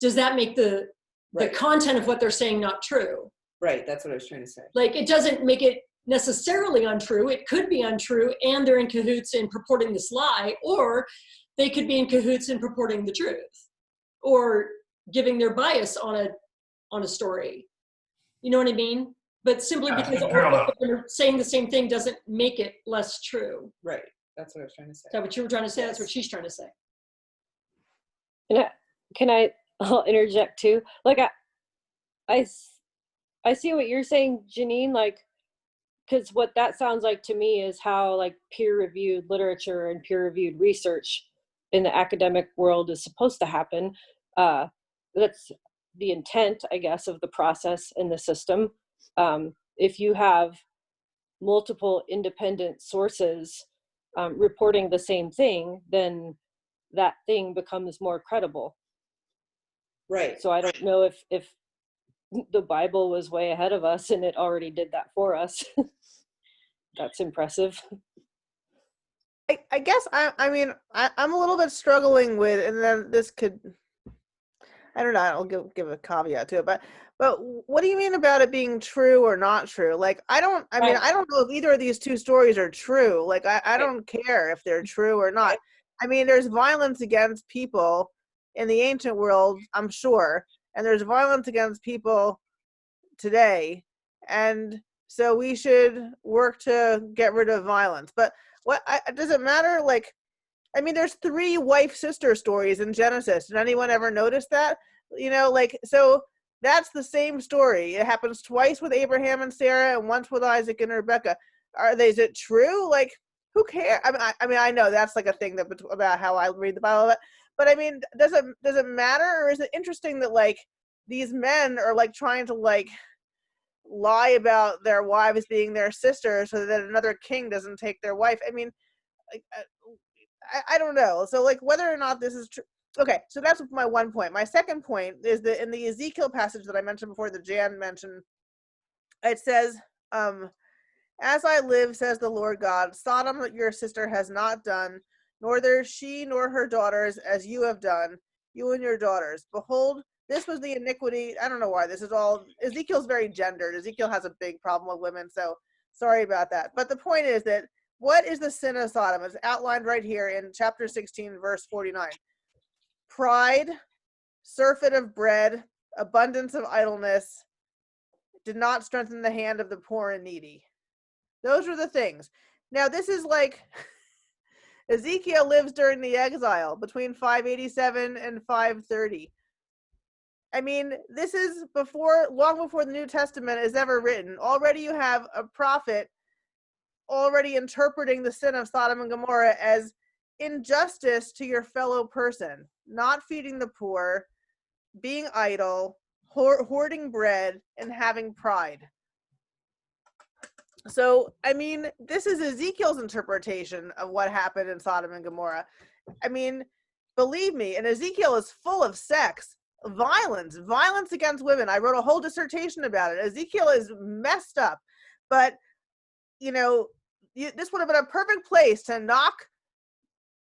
does that make the content of what they're saying not true? Right, that's what I was trying to say. Like, it doesn't make it necessarily untrue. It could be untrue, and they're in cahoots in purporting this lie, or they could be in cahoots in purporting the truth, or giving their bias on a story. You know what I mean? But simply because they're saying the same thing doesn't make it less true. Right. That's what I was trying to say. Is that what you were trying to say? Yes. That's what she's trying to say. I'll interject too. Like, I see what you're saying, Janine, like, because what that sounds like to me is how like peer-reviewed literature and peer-reviewed research in the academic world is supposed to happen. That's the intent, I guess, of the process in the system. If you have multiple independent sources reporting the same thing, then that thing becomes more credible. Right. So I don't know if the Bible was way ahead of us and it already did that for us. That's impressive. I guess I'm a little bit struggling with, and then this could, I don't know, I'll give a caveat to it, but what do you mean about it being true or not true? Like, I don't know if either of these two stories are true. Like, I don't care if they're true or not. I mean, there's violence against people in the ancient world, I'm sure, and there's violence against people today, and so we should work to get rid of violence. But does it matter? Like, I mean, there's 3 wife-sister stories in Genesis. Did anyone ever notice that? So that's the same story. It happens twice with Abraham and Sarah, and once with Isaac and Rebecca. Is it true? Like, who cares? I mean, I know that's like a thing about how I read the Bible, but I mean, does it matter, or is it interesting that like these men are like trying to like lie about their wives being their sisters so that another king doesn't take their wife? I mean, like, I don't know. So like whether or not this is true. Okay, so that's my one point. My second point is that in the Ezekiel passage that I mentioned before, that Jan mentioned, it says, as I live, says the Lord God, Sodom your sister has not done, neither she nor her daughters as you have done, you and your daughters. Behold, this was the iniquity. I don't know why this is all, Ezekiel's very gendered. Ezekiel has a big problem with women, so sorry about that. But the point is that what is the sin of Sodom? It's outlined right here in chapter 16, verse 49. Pride, surfeit of bread, abundance of idleness, did not strengthen the hand of the poor and needy. Those are the things. Now, this is like Ezekiel lives during the exile between 587 and 530. I mean, this is long before the New Testament is ever written. Already you have a prophet already interpreting the sin of Sodom and Gomorrah as injustice to your fellow person. not feeding the poor, being idle, hoarding bread, and having pride. So, I mean, this is Ezekiel's interpretation of what happened in Sodom and Gomorrah. I mean, believe me, and Ezekiel is full of sex, violence against women. I wrote a whole dissertation about it. Ezekiel is messed up, but this would have been a perfect place to knock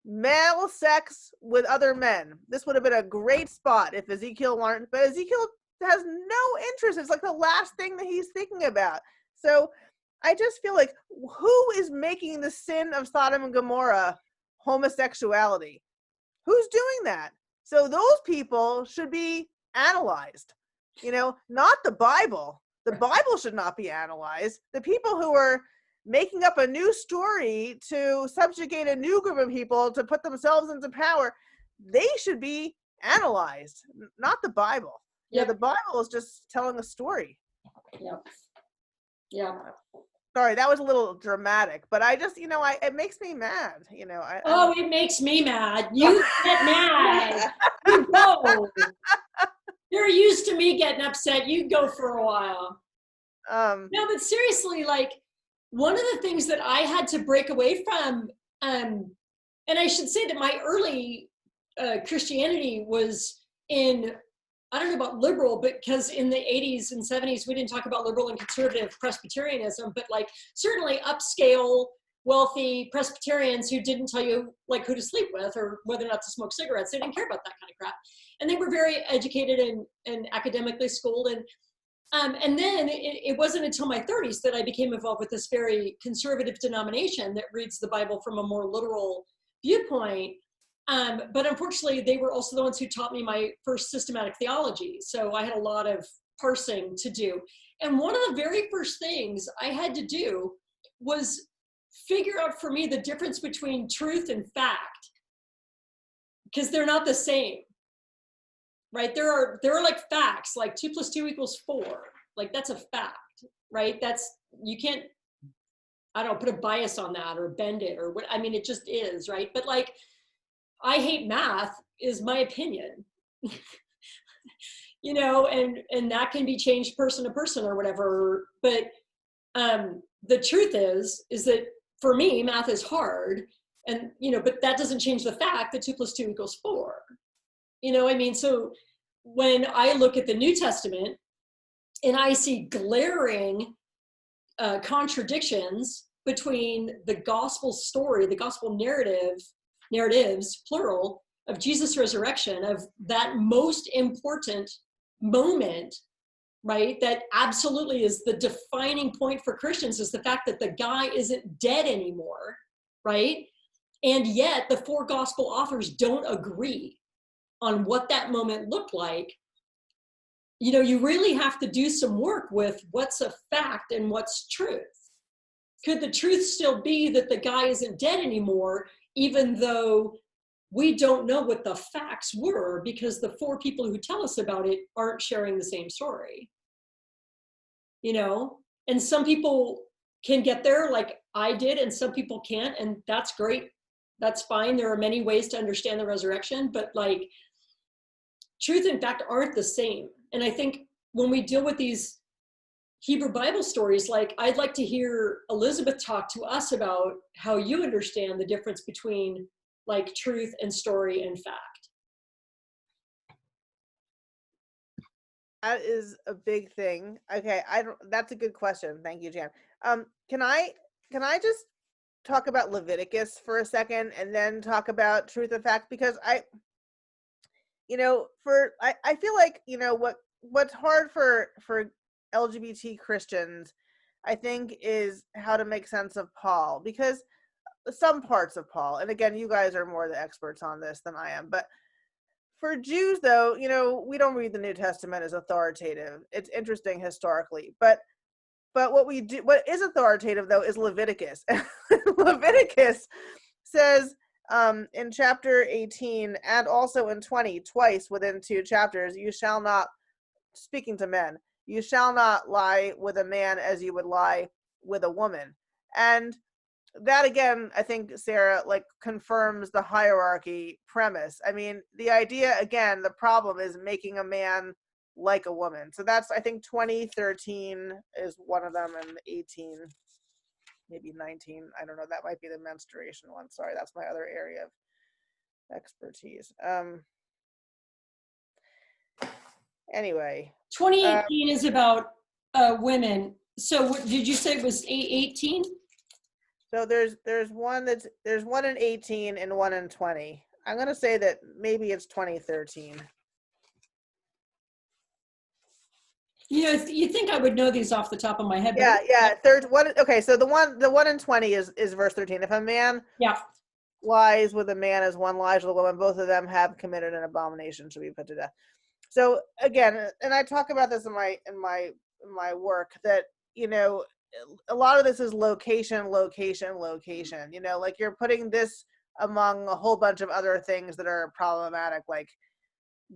male sex with other men. This would have been a great spot if Ezekiel wanted, but Ezekiel has no interest. It's like the last thing that he's thinking about. So I just feel like, who is making the sin of Sodom and Gomorrah homosexuality? Who's doing that? So those people should be analyzed, not the Bible. The Bible should not be analyzed. The people who are making up a new story to subjugate a new group of people to put themselves into power, they should be analyzed, not the Bible. Yep. The Bible is just telling a story. Yep. Yeah. Sorry, that was a little dramatic, but I just, it makes me mad. It makes me mad. You get mad. You go. You're used to me getting upset. You go for a while. No, but seriously, like, one of the things that I had to break away from, and I should say that my early Christianity was in, I don't know about liberal, but because in the 80s and 70s, we didn't talk about liberal and conservative Presbyterianism, but like certainly upscale, wealthy Presbyterians who didn't tell you like who to sleep with or whether or not to smoke cigarettes. They didn't care about that kind of crap. And they were very educated and academically schooled. And then it wasn't until my 30s that I became involved with this very conservative denomination that reads the Bible from a more literal viewpoint. But unfortunately, they were also the ones who taught me my first systematic theology. So I had a lot of parsing to do. And one of the very first things I had to do was figure out for me the difference between truth and fact, because they're not the same. Right? There are like facts, like 2 + 2 = 4. Like that's a fact, right? You can't, I don't know, put a bias on that or bend it or what. I mean, it just is, right? But like, I hate math is my opinion, and that can be changed person to person or whatever. But the truth is that for me, math is hard, and but that doesn't change the fact that 2 + 2 = 4. So when I look at the New Testament and I see glaring contradictions between the gospel story, the gospel narratives, plural, of Jesus' resurrection, of that most important moment, right? That absolutely is the defining point for Christians, is the fact that the guy isn't dead anymore, right? And yet the 4 gospel authors don't agree on what that moment looked like. You really have to do some work with what's a fact and what's truth. Could the truth still be that the guy isn't dead anymore, even though we don't know what the facts were, because the 4 people who tell us about it aren't sharing the same story? And some people can get there like I did, and some people can't, and that's great. That's fine. There are many ways to understand the resurrection, but like, truth and fact aren't the same. And I think when we deal with these Hebrew Bible stories, like, I'd like to hear Elizabeth talk to us about how you understand the difference between like truth and story and fact. That is a big thing. Okay, that's a good question. Thank you, Jan. Can I just talk about Leviticus for a second and then talk about truth and fact? Because I feel like, what's hard for LGBT Christians, I think, is how to make sense of Paul, because some parts of Paul, and again, you guys are more the experts on this than I am, but for Jews, though, we don't read the New Testament as authoritative. It's interesting historically, but what is authoritative, though, is Leviticus. Leviticus says in chapter 18 and also in 20, twice within 2 chapters, you shall not, speaking to men, you shall not lie with a man as you would lie with a woman. And that again, I think, Sarah, like confirms the hierarchy premise. I mean, the idea, again, the problem is making a man like a woman. So that's, I think 2013 is one of them, and 18, maybe 19. I don't know. That might be the menstruation one. Sorry, that's my other area of expertise. Anyway. 2018 is about women. So what, did you say it was 18? So there's one in 18 and one in 20. I'm gonna say that maybe it's 2013. You know, you think I would know these off the top of my head? Yeah, yeah. Third one. Okay, so the one in 20 is verse 13. If a man Yeah. lies with a man as one lies with a woman, both of them have committed an abomination, should be put to death. So again, and I talk about this in my work, that, you know, a lot of this is location. You know, like you're putting this among a whole bunch of other things that are problematic, like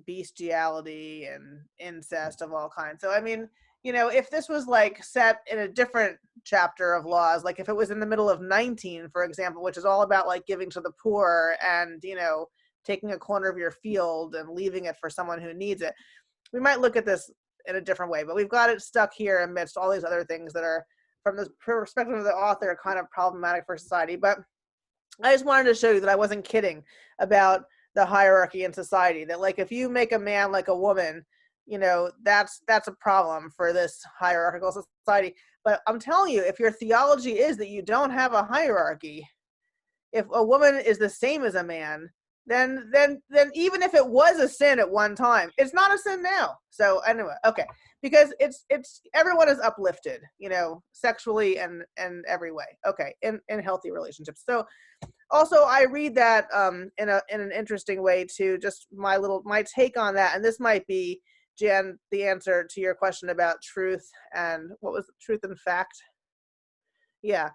bestiality and incest of all kinds. So I mean, you know, if this was like set in a different chapter of laws, like if it was in the middle of 19, for example, which is all about like giving to the poor and, you know, taking a corner of your field and leaving it for someone who needs it, we might look at this in a different way. But we've got it stuck here amidst all these other things that are, from the perspective of the author, kind of problematic for society. But I just wanted to show you that I wasn't kidding about the hierarchy in society, that like if you make a man like a woman, you know, that's a problem for this hierarchical society. But I'm telling you, if your theology is that you don't have a hierarchy, if a woman is the same as a man, then even if it was a sin at one time, it's not a sin now. So anyway, okay, because it's everyone is uplifted, you know, sexually and every way. Okay, in healthy relationships. So also I read that in an interesting way too. Just my take on that, and this might be, Jan, the answer to your question about truth and what was truth and fact. Yeah.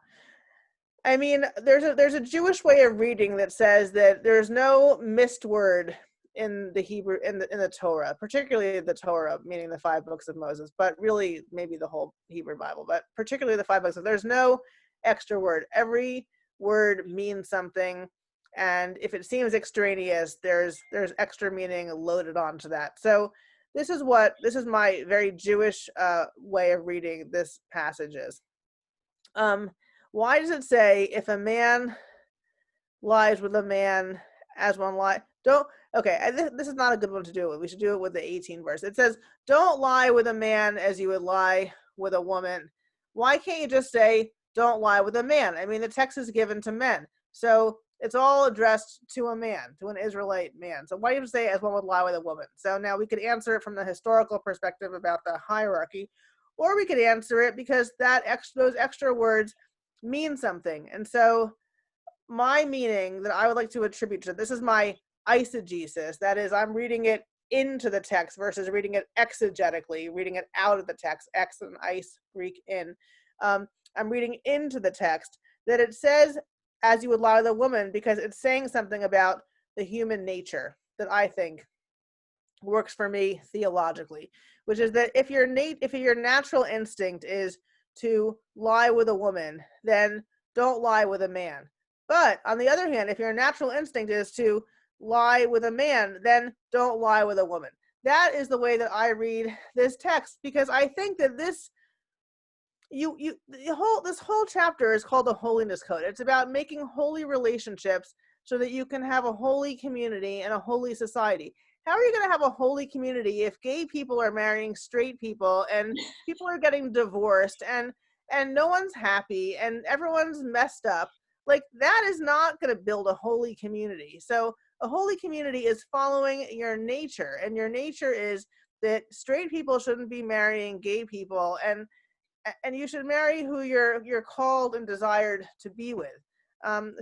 I mean, there's a Jewish way of reading that says that there's no missed word in the Hebrew, in the Torah, particularly the Torah, meaning the 5 books of Moses, but really maybe the whole Hebrew Bible, but particularly the 5 books. There's no extra word. Every word means something, and if it seems extraneous, there's extra meaning loaded onto that. So this is my very Jewish way of reading this passage is. Why does it say if a man lies with a man as one lie? This is not a good one to do it. We should do it with the 18 verse. It says, don't lie with a man as you would lie with a woman. Why can't you just say, don't lie with a man? I mean, the text is given to men. So it's all addressed to a man, to an Israelite man. So why do you say as one would lie with a woman? So now we could answer it from the historical perspective about the hierarchy, or we could answer it because those extra words mean something. And so my meaning that I would like to attribute to this is my eisegesis. That is, I'm reading it into the text versus reading it exegetically, reading it out of the text, ex and eis, Greek in. I'm reading into the text that it says, as you would lie with a woman, because it's saying something about the human nature that I think works for me theologically, which is that if your natural instinct is to lie with a woman, then don't lie with a man. But on the other hand, if your natural instinct is to lie with a man, then don't lie with a woman. That is the way that I read this text, because I think that this whole chapter is called the Holiness Code. It's about making holy relationships so that you can have a holy community and a holy society. How are you going to have a holy community if gay people are marrying straight people and people are getting divorced and no one's happy and everyone's messed up? Like, that is not going to build a holy community. So a holy community is following your nature, and your nature is that straight people shouldn't be marrying gay people, and you should marry who you're called and desired to be with.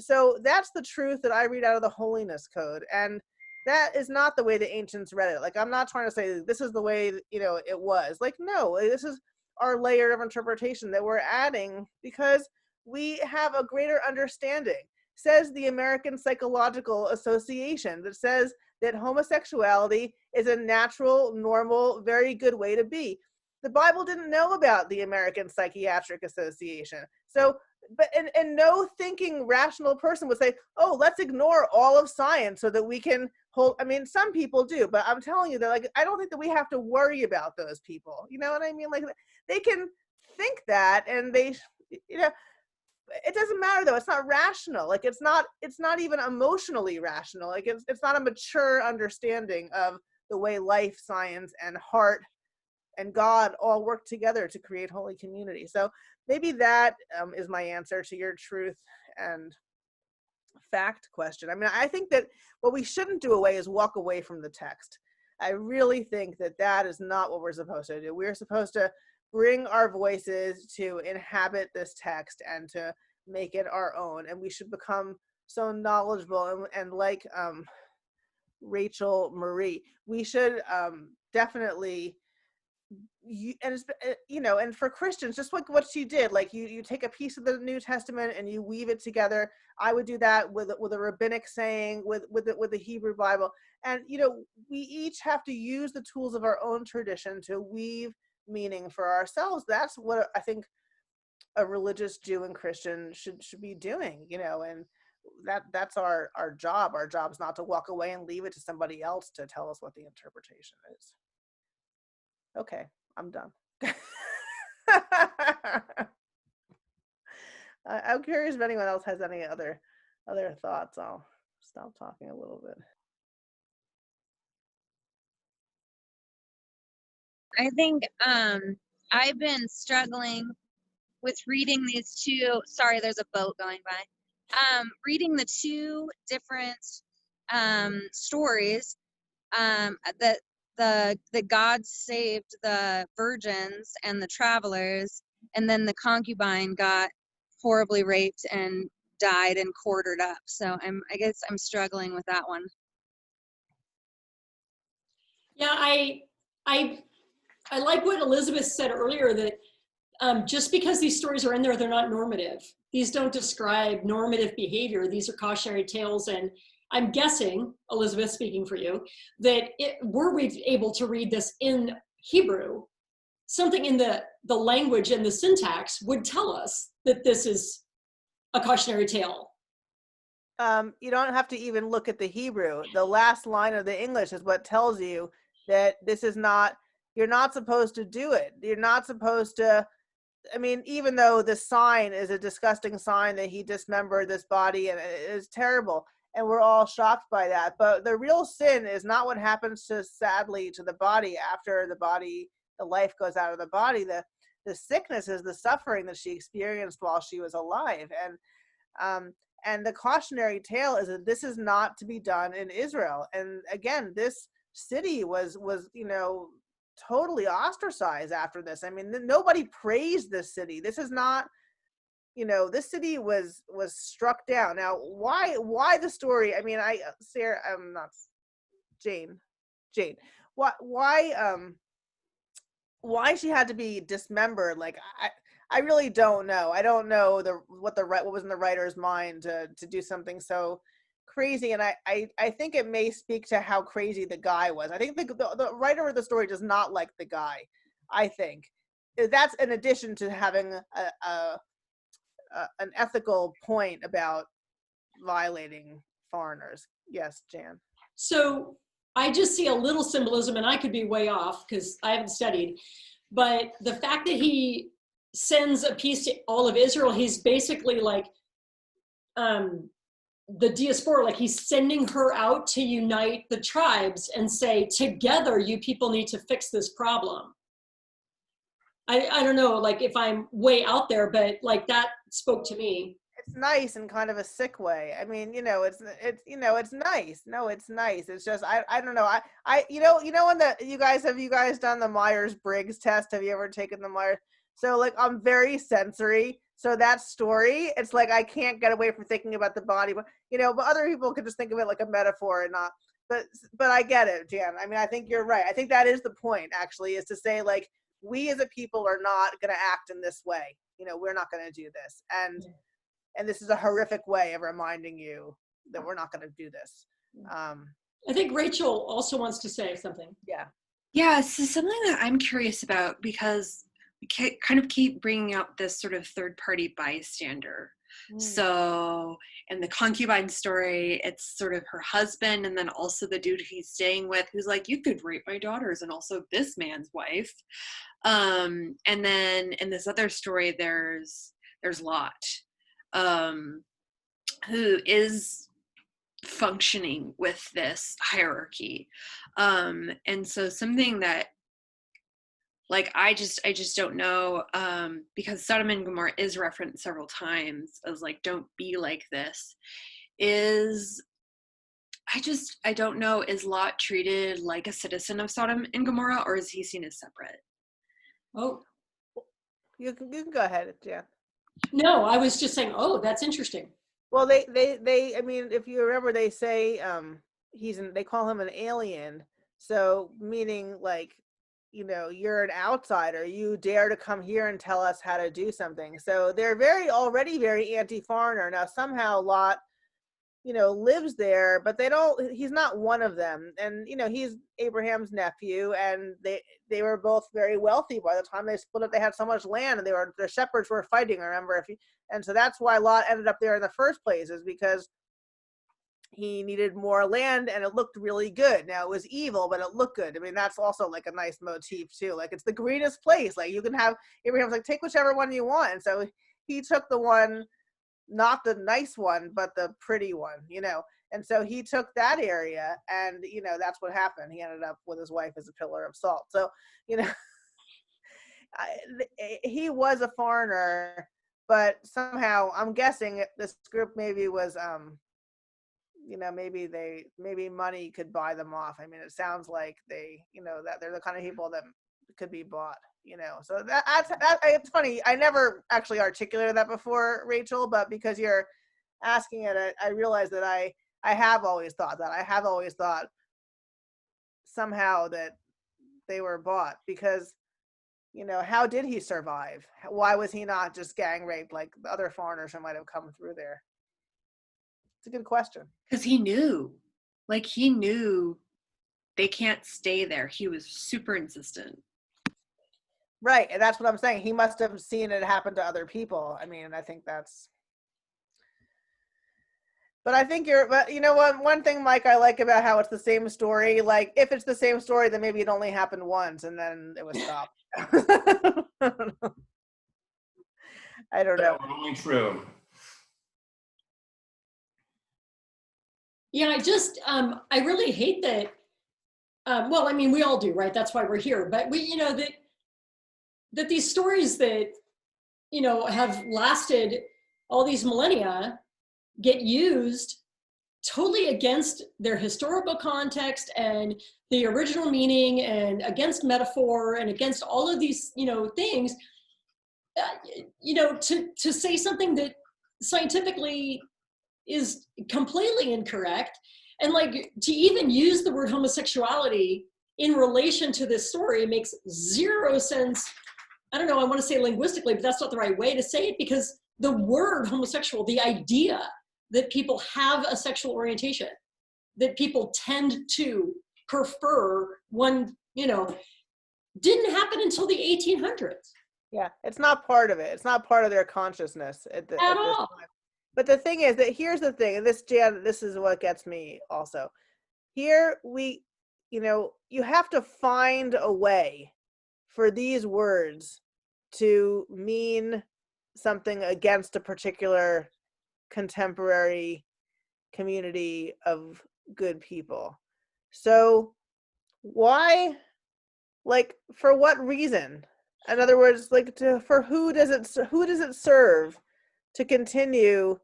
So that's the truth that I read out of the Holiness Code, and that is not the way the ancients read it. Like, I'm not trying to say this is the way, you know, it was. Like, no, this is our layer of interpretation that we're adding because we have a greater understanding. Says the American Psychological Association, that says that homosexuality is a natural, normal, very good way to be. The Bible didn't know about the American Psychiatric Association. So but and no thinking rational person would say, oh, let's ignore all of science so that we can hold. I mean, some people do, but I'm telling you that, like, I don't think that we have to worry about those people. You know what I mean? Like, they can think that, and they, you know, it doesn't matter though. It's not rational. Like, it's not even emotionally rational. Like, it's not a mature understanding of the way life, science, and heart and God all work together to create holy community. So maybe that is my answer to your truth and fact question. I mean, I think that what we shouldn't do away is walk away from the text. I really think that that is not what we're supposed to do. We're supposed to bring our voices to inhabit this text and to make it our own. And we should become so knowledgeable and like Rachel Marie, we should definitely, and for Christians, just like what she did, like you take a piece of the New Testament and you weave it together. I would do that with a rabbinic saying, with the Hebrew Bible, and we each have to use the tools of our own tradition to weave meaning for ourselves. That's what I think a religious Jew and Christian should be doing, and that's our job. Our job is not to walk away and leave it to somebody else to tell us what the interpretation is. Okay, I'm done. I'm curious if anyone else has any other thoughts. I'll stop talking a little bit. I think I've been struggling with reading these two. Sorry, there's a boat going by. Reading the two different stories that the gods saved the virgins and the travelers, and then the concubine got horribly raped and died and quartered up. So I guess I'm struggling with that one. Yeah, I like what Elizabeth said earlier, that just because these stories are in there, they're not normative. These don't describe normative behavior. These are cautionary tales. And I'm guessing, Elizabeth, speaking for you, that were we able to read this in Hebrew, something in the language and the syntax would tell us that this is a cautionary tale. You don't have to even look at the Hebrew. The last line of the English is what tells you that this is not, you're not supposed to do it. You're not supposed to, I mean, even though the sign is a disgusting sign that he dismembered this body and it is terrible, and we're all shocked by that, but the real sin is not what happens sadly to the body after the life goes out of the body. The sickness is the suffering that she experienced while she was alive. And the cautionary tale is that this is not to be done in Israel. And again, this city was totally ostracized after this. I mean, nobody praised this city. This is not, this city was struck down. Now, why the story? I mean, Sarah, I'm not Jane. Why she had to be dismembered? Like, I really don't know. I don't know what was in the writer's mind to do something so crazy. And I think it may speak to how crazy the guy was. I think the writer of the story does not like the guy. I think that's in addition to having an ethical point about violating foreigners. Yes, Jan. So I just see a little symbolism, and I could be way off because I haven't studied, but the fact that he sends a piece to all of Israel, he's basically like the diaspora, like he's sending her out to unite the tribes and say, together, you people need to fix this problem. I don't know, like if I'm way out there, but like that spoke to me. It's nice in kind of a sick way. I mean, it's nice. No, it's nice. It's just, I don't know. When you guys done the Myers-Briggs test? Have you ever taken the Myers? So like, I'm very sensory. So that story, it's like, I can't get away from thinking about the body, but other people could just think of it like a metaphor and not, but I get it, Jan. I mean, I think you're right. I think that is the point, actually, is to say, like, we as a people are not going to act in this way. We're not going to do this. And this is a horrific way of reminding you that we're not going to do this. I think Rachel also wants to say something. Yeah. Yeah, so something that I'm curious about, because kind of keep bringing out this sort of third party bystander. So in the concubine story, it's sort of her husband and then also the dude he's staying with who's like, you could rape my daughters and also this man's wife. And then in this other story, there's Lot, who is functioning with this hierarchy. And so something that, like, I just don't know, because Sodom and Gomorrah is referenced several times as like, don't be like this, is, I don't know, is Lot treated like a citizen of Sodom and Gomorrah, or is he seen as separate? Oh, You can go ahead, Jan. no, I was just saying, oh, that's interesting. Well, they I mean, if you remember, they say they call him an alien, so meaning like, you're an outsider, you dare to come here and tell us how to do something. So they're already very anti-foreigner. Now somehow Lot, lives there, but he's not one of them. And, he's Abraham's nephew, and they were both very wealthy by the time they split up. They had so much land, and their shepherds were fighting, remember? And so that's why Lot ended up there in the first place, is because he needed more land and it looked really good. Now it was evil, but it looked good. I mean, that's also like a nice motif too. Like, it's the greenest place. Like, you can have, Abraham's like, take whichever one you want. And so he took the one, not the nice one, but the pretty one, And so he took that area, and, that's what happened. He ended up with his wife as a pillar of salt. So, he was a foreigner, but somehow I'm guessing this group maybe was, maybe money could buy them off. I mean, it sounds like they, that they're the kind of people that could be bought, so that's it's funny. I never actually articulated that before, Rachel, but because you're asking it, I realize that I have always thought that. I have always thought somehow that they were bought, because, how did he survive? Why was he not just gang raped like the other foreigners who might have come through there? It's a good question. Because he knew they can't stay there. He was super insistent. Right, and that's what I'm saying. He must have seen it happen to other people. I mean, I think that's. But I think but you know what? One thing, Mike, I like about how it's the same story. Like, if it's the same story, then maybe it only happened once, and then it was stopped. I don't know. Only true. Yeah, I really hate that. Well, I mean, we all do, right? That's why we're here. But that these stories that, have lasted all these millennia get used totally against their historical context and the original meaning, and against metaphor, and against all of these, things, to say something that scientifically is completely incorrect. And like, to even use the word homosexuality in relation to this story makes zero sense. I don't know, I want to say linguistically, but that's not the right way to say it, because the word homosexual, the idea that people have a sexual orientation, that people tend to prefer one, didn't happen until the 1800s. Yeah, it's not part of it. It's not part of their consciousness at all. Time. But the thing is that here's the thing, and this is what gets me also. Here you have to find a way for these words to mean something against a particular contemporary community of good people. So why, like, for what reason? In other words, like, for who does it serve to continue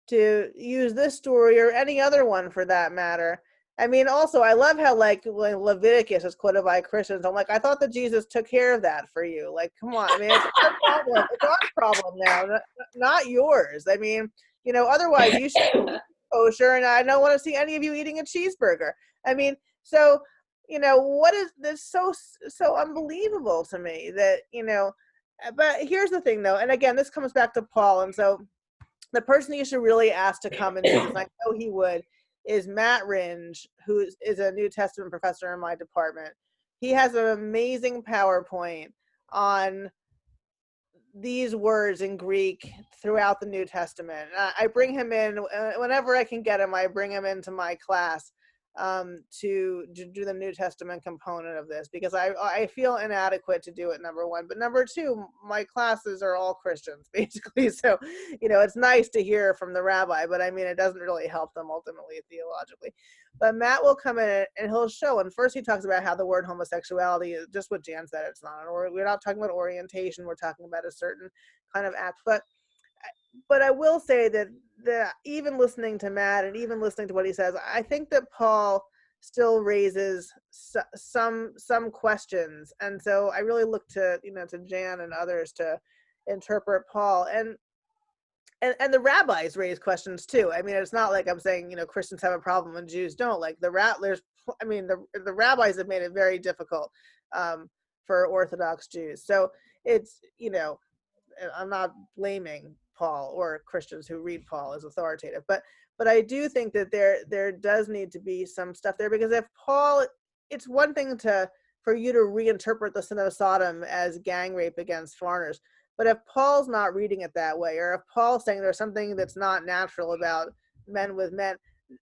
to use this story, or any other one for that matter? I mean, also, I love how, like, when Leviticus is quoted by Christians, I'm like, I thought that Jesus took care of that for you. Like, come on. I mean, it's our problem. It's our problem now, not yours. I mean, otherwise you should be kosher, and I don't want to see any of you eating a cheeseburger. I mean, so, what is this so unbelievable to me that, but here's the thing though, and again, this comes back to Paul, and so the person you should really ask to come and do this, I know he would, is Matt Ringe, who is a New Testament professor in my department. He has an amazing PowerPoint on these words in Greek throughout the New Testament. I bring him in whenever I can get him. I bring him into my class to do the New Testament component of this, because I feel inadequate to do it, number one. But number two, my classes are all Christians, basically. So, it's nice to hear from the rabbi, but I mean, it doesn't really help them ultimately theologically. But Matt will come in and he'll show, and first he talks about how the word homosexuality is just what Jan said. It's not, or we're not talking about orientation. We're talking about a certain kind of act. But I will say that even listening to Matt and even listening to what he says, I think that Paul still raises some questions, and so I really look to to Jan and others to interpret Paul, and the rabbis raise questions too. I mean, it's not like I'm saying Christians have a problem and Jews don't. Like the rabbis have made it very difficult for Orthodox Jews. So it's I'm not blaming Paul or Christians who read Paul as authoritative, but I do think that there does need to be some stuff there, because if Paul, it's one thing for you to reinterpret the sin of Sodom as gang rape against foreigners, but if Paul's not reading it that way, or if Paul's saying there's something that's not natural about men with men,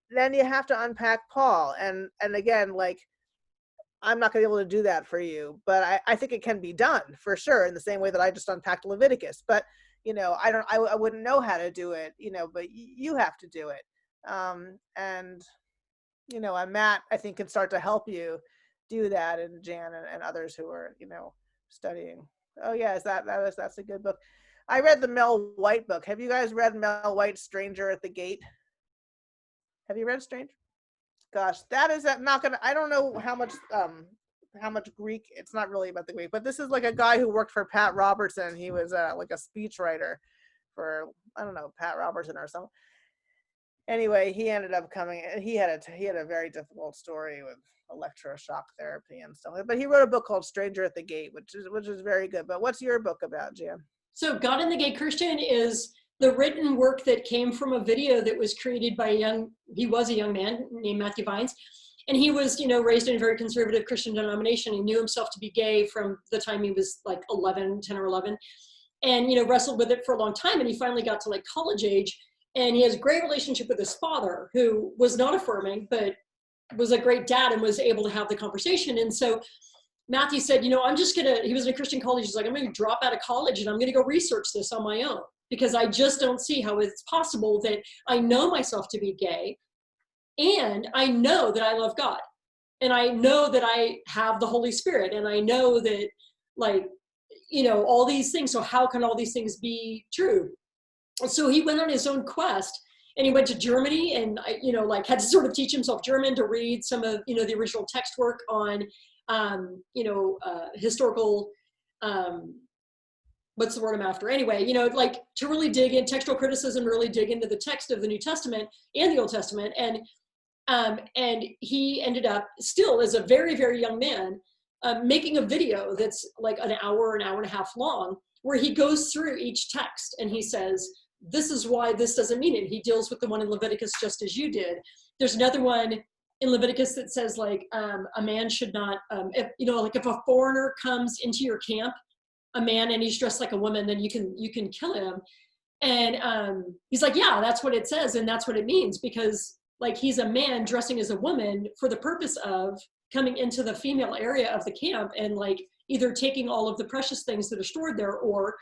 then you have to unpack Paul. And again, like, I'm not going to be able to do that for you, but I think it can be done for sure, in the same way that I just unpacked Leviticus. But I wouldn't know how to do it, but you have to do it. And Matt, I think, can start to help you do that, and Jan and others who are studying. Oh yes, that's a good book. I read the Mel White book. Have you guys read Mel White's Stranger at the Gate? Have you read Stranger? Gosh, that is not gonna. I don't know how much Greek. It's not really about the Greek, but this is like a guy who worked for Pat Robertson. He was like a speechwriter for, I don't know, Pat Robertson or something. Anyway, he ended up coming. He had a very difficult story with electroshock therapy and stuff. But he wrote a book called Stranger at the Gate, which is very good. But what's your book about, Jan? So God and the Gay Christian is the written work that came from a video that was created by he was a young man named Matthew Vines. And he was, raised in a very conservative Christian denomination. He knew himself to be gay from the time he was like 10 or 11, and, wrestled with it for a long time. And he finally got to like college age, and he has a great relationship with his father, who was not affirming, but was a great dad and was able to have the conversation. And so Matthew said, he was in a Christian college. He's like, I'm going to drop out of college and I'm going to go research this on my own, because I just don't see how it's possible that I know myself to be gay, and I know that I love God, and I know that I have the Holy Spirit, and I know that, like, all these things. So how can all these things be true? So he went on his own quest, and he went to Germany, and had to sort of teach himself German to read some of the original text work on historical, what's the word I'm after? Anyway, to really dig in textual criticism, really dig into the text of the New Testament and the Old Testament. And he ended up, still as a very, very young man, making a video that's like an hour and a half long, where he goes through each text and he says, this is why this doesn't mean it. He deals with the one in Leviticus just as you did. There's another one in Leviticus that says, like, a man should not, if a foreigner comes into your camp, a man, and he's dressed like a woman, then you can kill him. And he's like, yeah, that's what it says, and that's what it means, because like he's a man dressing as a woman for the purpose of coming into the female area of the camp and like either taking all of the precious things that are stored there or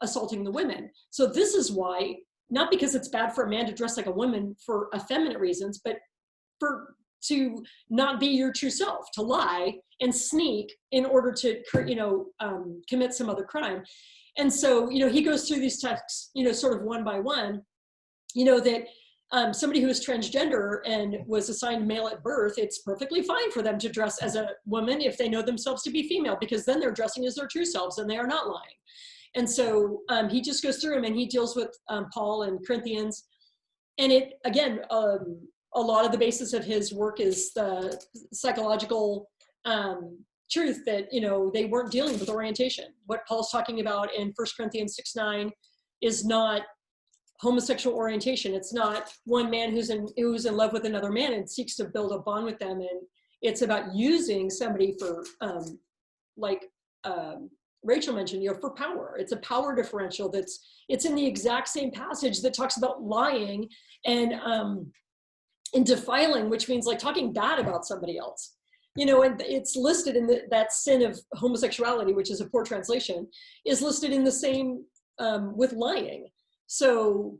assaulting the women. So this is why, not because it's bad for a man to dress like a woman for effeminate reasons, but to not be your true self, to lie and sneak in order to, commit some other crime. And so, he goes through these texts, sort of one by one, that somebody who is transgender and was assigned male at birth, it's perfectly fine for them to dress as a woman if they know themselves to be female, because then they're dressing as their true selves and they are not lying. And so he just goes through them, and he deals with Paul and Corinthians. And it, again, a lot of the basis of his work is the psychological truth that, they weren't dealing with orientation. What Paul's talking about in 1 Corinthians 6:9 is not homosexual orientation. It's not one man who's in love with another man and seeks to build a bond with them. And it's about using somebody for Rachel mentioned, for power. It's a power differential it's in the exact same passage that talks about lying and defiling, which means like talking bad about somebody else. And it's listed in that sin of homosexuality, which is a poor translation, is listed in the same with lying. So,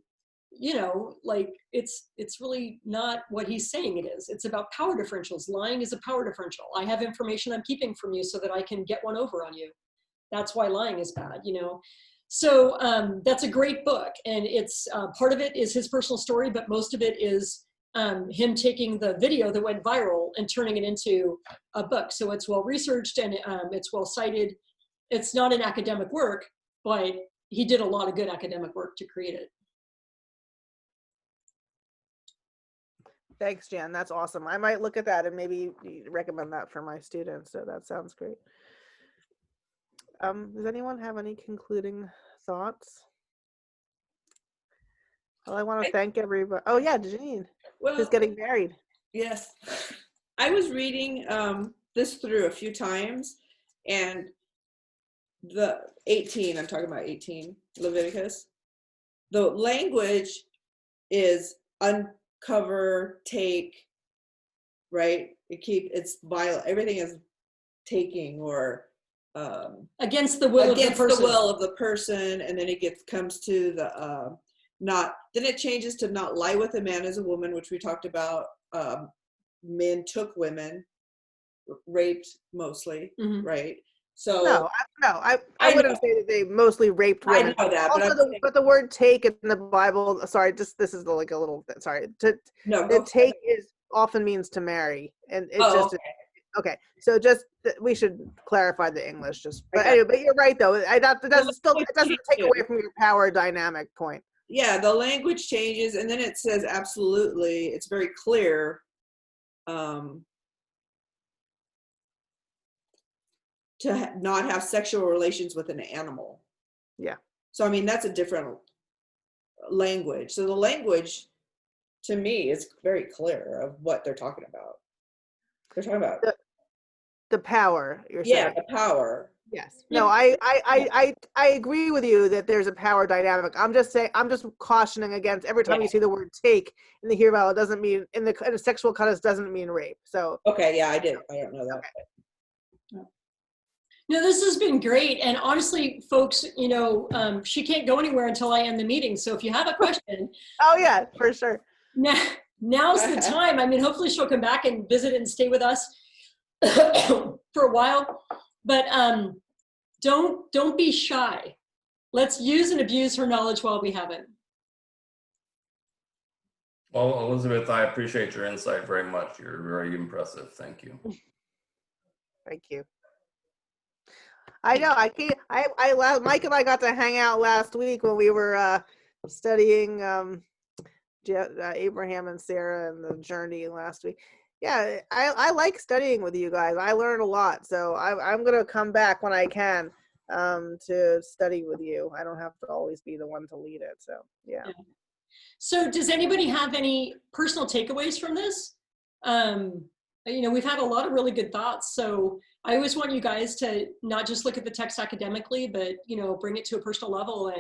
like it's really not what he's saying it is. It's about power differentials. Lying is a power differential. I have information I'm keeping from you so that I can get one over on you. That's why lying is bad, So that's a great book. And it's part of it is his personal story, but most of it is him taking the video that went viral and turning it into a book. So it's well researched and it's well cited. It's not an academic work, but he did a lot of good academic work to create it. Thanks, Jan. That's awesome. I might look at that and maybe recommend that for my students. So that sounds great. Does anyone have any concluding thoughts? Well, I want to thank everybody. Oh yeah, Janine, who's getting married. Yes. I was reading this through a few times, and the 18, I'm talking about 18, Leviticus, the language is uncover, take, right? It's violent. Everything is taking or against the will of the person, and then it comes to the then it changes to not lie with a man as a woman, which we talked about. Men took women, raped mostly, right? So I wouldn't say that they mostly raped women. I know that, also, but the word "take" in the Bible. Sorry, this is like a little. Sorry, the take is often means to marry, and it's okay. So we should clarify the English. But anyway, but you're right though. It doesn't take away from your power dynamic point. Yeah, the language changes, and then it says absolutely. It's very clear. To not have sexual relations with an animal. Yeah. So, I mean, that's a different language. So the language, to me, is very clear of what they're talking about. They're talking about the power. You're saying. The power. Yes. No, I agree with you that there's a power dynamic. I'm just cautioning against every time you see the word "take" in the Hebrew, it doesn't mean in a sexual context doesn't mean rape. So. Okay. Yeah, I don't know that. Okay. No, this has been great. And honestly, folks, she can't go anywhere until I end the meeting. So if you have a question. Oh yeah, for sure. Now's the time. I mean, hopefully she'll come back and visit and stay with us for a while. But don't be shy. Let's use and abuse her knowledge while we have it. Well, Elizabeth, I appreciate your insight very much. You're very impressive. Thank you. Thank you. I know. Mike and I got to hang out last week when we were studying Abraham and Sarah and the journey last week. Yeah, I like studying with you guys. I learn a lot, so I'm gonna come back when I can to study with you. I don't have to always be the one to lead it. So yeah. So does anybody have any personal takeaways from this? We've had a lot of really good thoughts. So I always want you guys to not just look at the text academically, but, bring it to a personal level.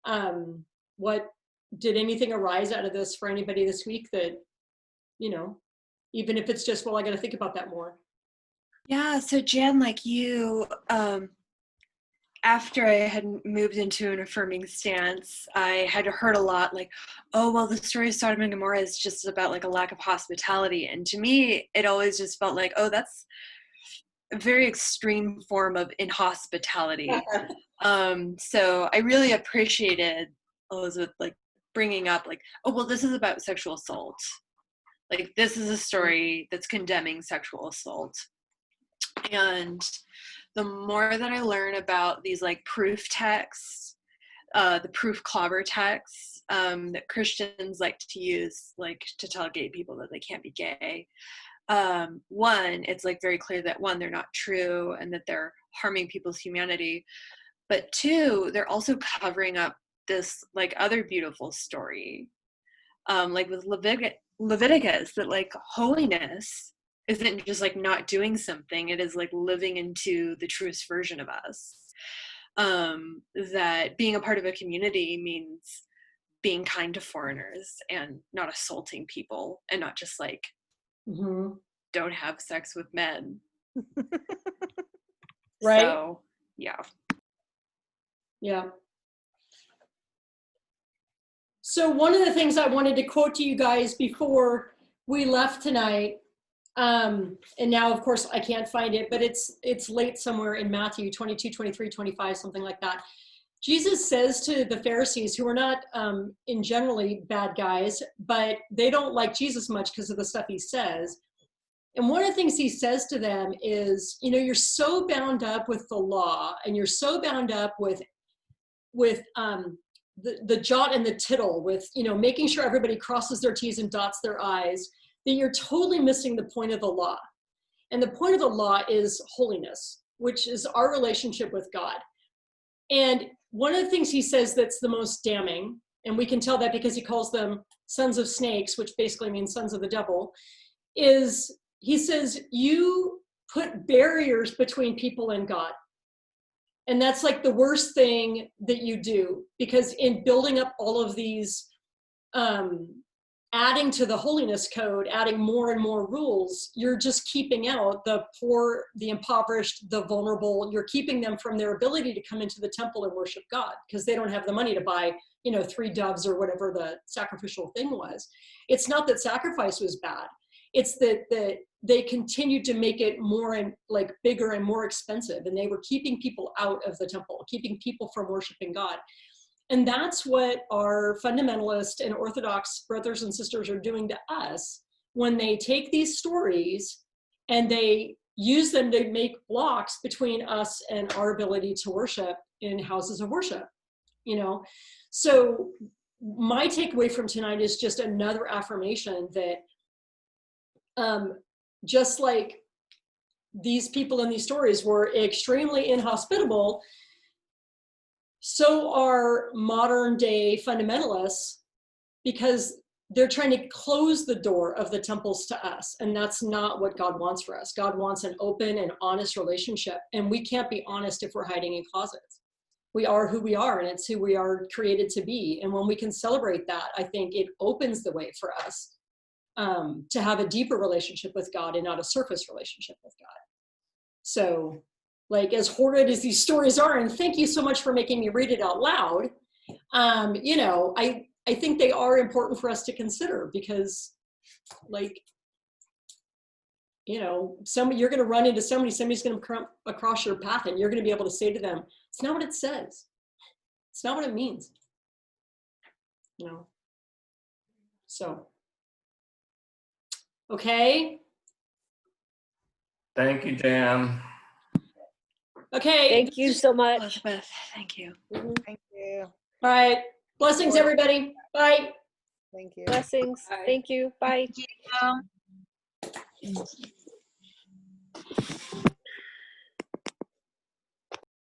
And what did anything arise out of this for anybody this week that, even if it's just, well, I got to think about that more. Yeah. So Jan, like you, after I had moved into an affirming stance, I had heard a lot like, oh, well, the story of Sodom and Gomorrah is just about like a lack of hospitality. And to me, it always just felt like, oh, that's a very extreme form of inhospitality. So I really appreciated Elizabeth like bringing up like, oh, well, this is about sexual assault. Like this is a story that's condemning sexual assault. And the more that I learn about these like proof texts, the proof clobber texts that Christians like to use, like to tell gay people that they can't be gay. One, it's like very clear that one, they're not true and that they're harming people's humanity. But two, they're also covering up this like other beautiful story, like with Leviticus, that like holiness isn't just like not doing something, it is like living into the truest version of us. that being a part of a community means being kind to foreigners and not assaulting people, and not just like, don't have sex with men. Right? So, yeah. Yeah. So one of the things I wanted to quote to you guys before we left tonight, and now of course I can't find it, but it's late somewhere in Matthew 22, 23, 25, something like that. Jesus says to the Pharisees, who are not in generally bad guys, but they don't like Jesus much because of the stuff he says. And one of the things he says to them is, you know, you're so bound up with the law, and you're so bound up with the jot and the tittle, with, you know, making sure everybody crosses their T's and dots their I's, that you're totally missing the point of the law. And the point of the law is holiness, which is our relationship with God. And one of the things he says that's the most damning, and we can tell that because he calls them sons of snakes, which basically means sons of the devil, is he says, you put barriers between people and God. And that's like the worst thing that you do, because in building up all of these, adding to the holiness code, adding more and more rules, you're just keeping out the poor, the impoverished, the vulnerable. You're keeping them from their ability to come into the temple and worship God, because they don't have the money to buy, you know, 3 doves or whatever the sacrificial thing was. It's not that sacrifice was bad. It's that they continued to make it more and like bigger and more expensive, and they were keeping people out of the temple, keeping people from worshiping God. And that's what our fundamentalist and Orthodox brothers and sisters are doing to us when they take these stories and they use them to make blocks between us and our ability to worship in houses of worship, you know? So my takeaway from tonight is just another affirmation that just like these people in these stories were extremely inhospitable, so are modern day fundamentalists, because they're trying to close the door of the temples to us. And that's not what God wants for us. God wants an open and honest relationship. And we can't be honest if we're hiding in closets. We are who we are, and it's who we are created to be. And when we can celebrate that, I think it opens the way for us to have a deeper relationship with God and not a surface relationship with God. So, like, as horrid as these stories are, and thank you so much for making me read it out loud, you know, I think they are important for us to consider, because, like, you know, you're going to run into somebody's going to come across your path, and you're going to be able to say to them, it's not what it says. It's not what it means. You know? So, okay. Thank you, Jan. Okay. Thank you so much. Elizabeth, thank you. Thank you. All right. Blessings, everybody. Bye. Thank you. Blessings. Bye. Thank you. Bye. Thank you.